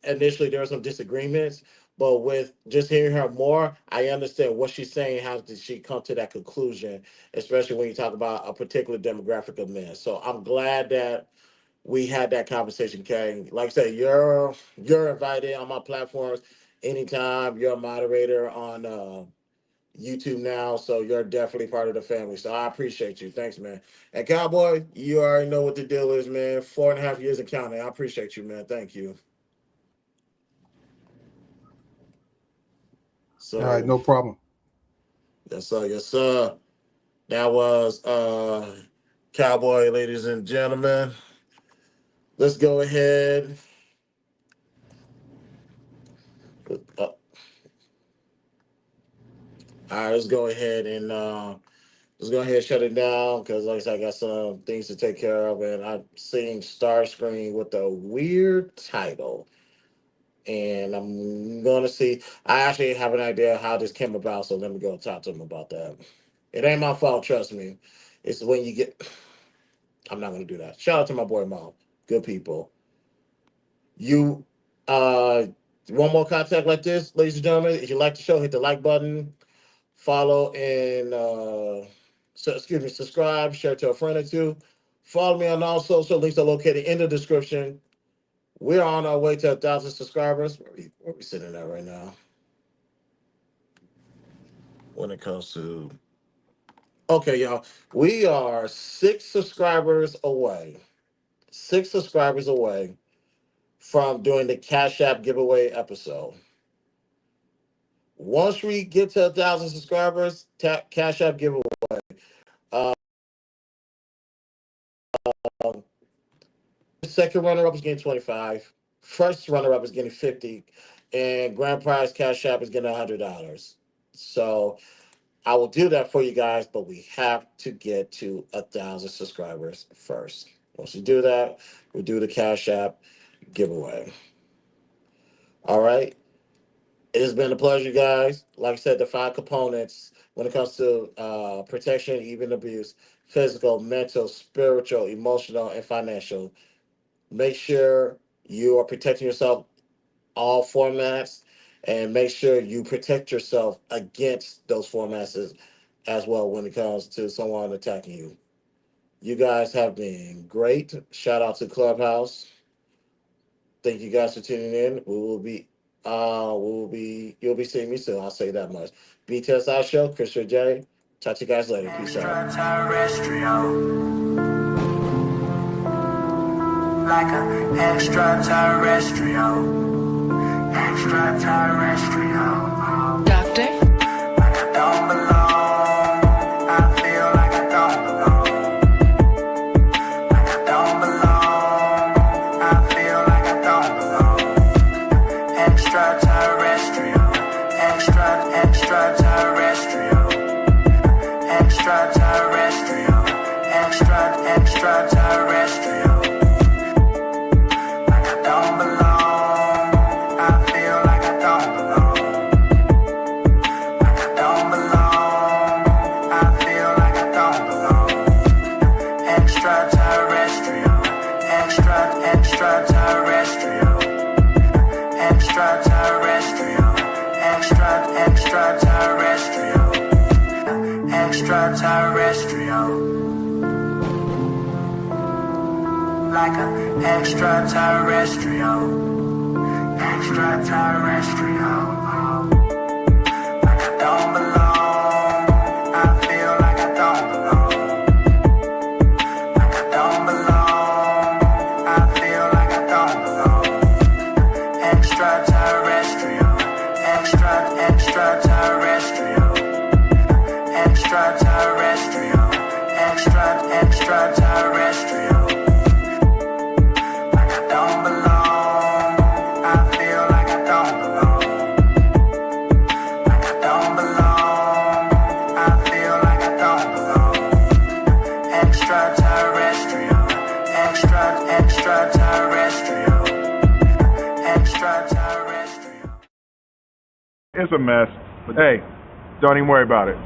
initially there were some disagreements, but with just hearing her more, I understand what she's saying. How did she come to that conclusion, especially when you talk about a particular demographic of men? So I'm glad that we had that conversation, Kay. Like I said, you're invited on my platforms anytime. You're a moderator on YouTube now, so you're definitely part of the family. So I appreciate you. Thanks, man. And Cowboy, you already know what the deal is, man. 4.5 years and counting. I appreciate you, man. Thank you. So, all right, no problem. Yes, sir. Yes, sir. That was Cowboy, ladies and gentlemen. Let's go ahead. All right, let's go ahead and shut it down because, like I said, I got some things to take care of, and I'm seeing Starscream with a weird title, and I'm gonna see. I actually have an idea how this came about, so let me go talk to him about that. It ain't my fault, trust me. It's when you get. I'm not gonna do that. Shout out to my boy Mo. Good people. You, one more contact like this, ladies and gentlemen. If you like the show, hit the like button. Follow and subscribe, share to a friend or two. Follow me on all social links are located in the description. We're on our way to 1,000 subscribers. Where we sitting at right now? When it comes to y'all, we are 6 subscribers away. 6 subscribers away from doing the Cash App giveaway episode. Once we get to 1,000 subscribers, Cash App giveaway. Second runner-up is getting 25. First runner-up is getting 50, and grand prize Cash App is getting $100. So I will do that for you guys, but we have to get to 1,000 subscribers first. Once we do that, we do the Cash App giveaway. All right. It has been a pleasure, guys. Like I said, the 5 components when it comes to protection, even abuse: physical, mental, spiritual, emotional, and financial. Make sure you are protecting yourself all formats, and make sure you protect yourself against those formats as well when it comes to someone attacking you. You guys have been great. Shout out to Clubhouse. Thank you guys for tuning in. You'll be seeing me soon. I'll say that much. BTSI show, Christopher J. Talk to you guys later. Peace out. Like an extraterrestrial. Doctor? Like I don't belong. I feel like I don't belong. Like I don't belong. I feel like I don't belong. Extraterrestrial. Extraterrestrial. Extraterrestrial. Extraterrestrial. Don't belong. like an extraterrestrial. Extraterrestrial. Like I don't belong. I feel like I don't belong. Like I don't belong. I feel like I don't belong. Extraterrestrial. Extraterrestrial. Extraterrestrial. Extraterrestrial. Like I don't belong. I feel like I don't belong. Like I don't belong. I feel like I don't belong. Extraterrestrial. Extraterrestrial. Extraterrestrial. It's a mess, but hey, don't even worry about it.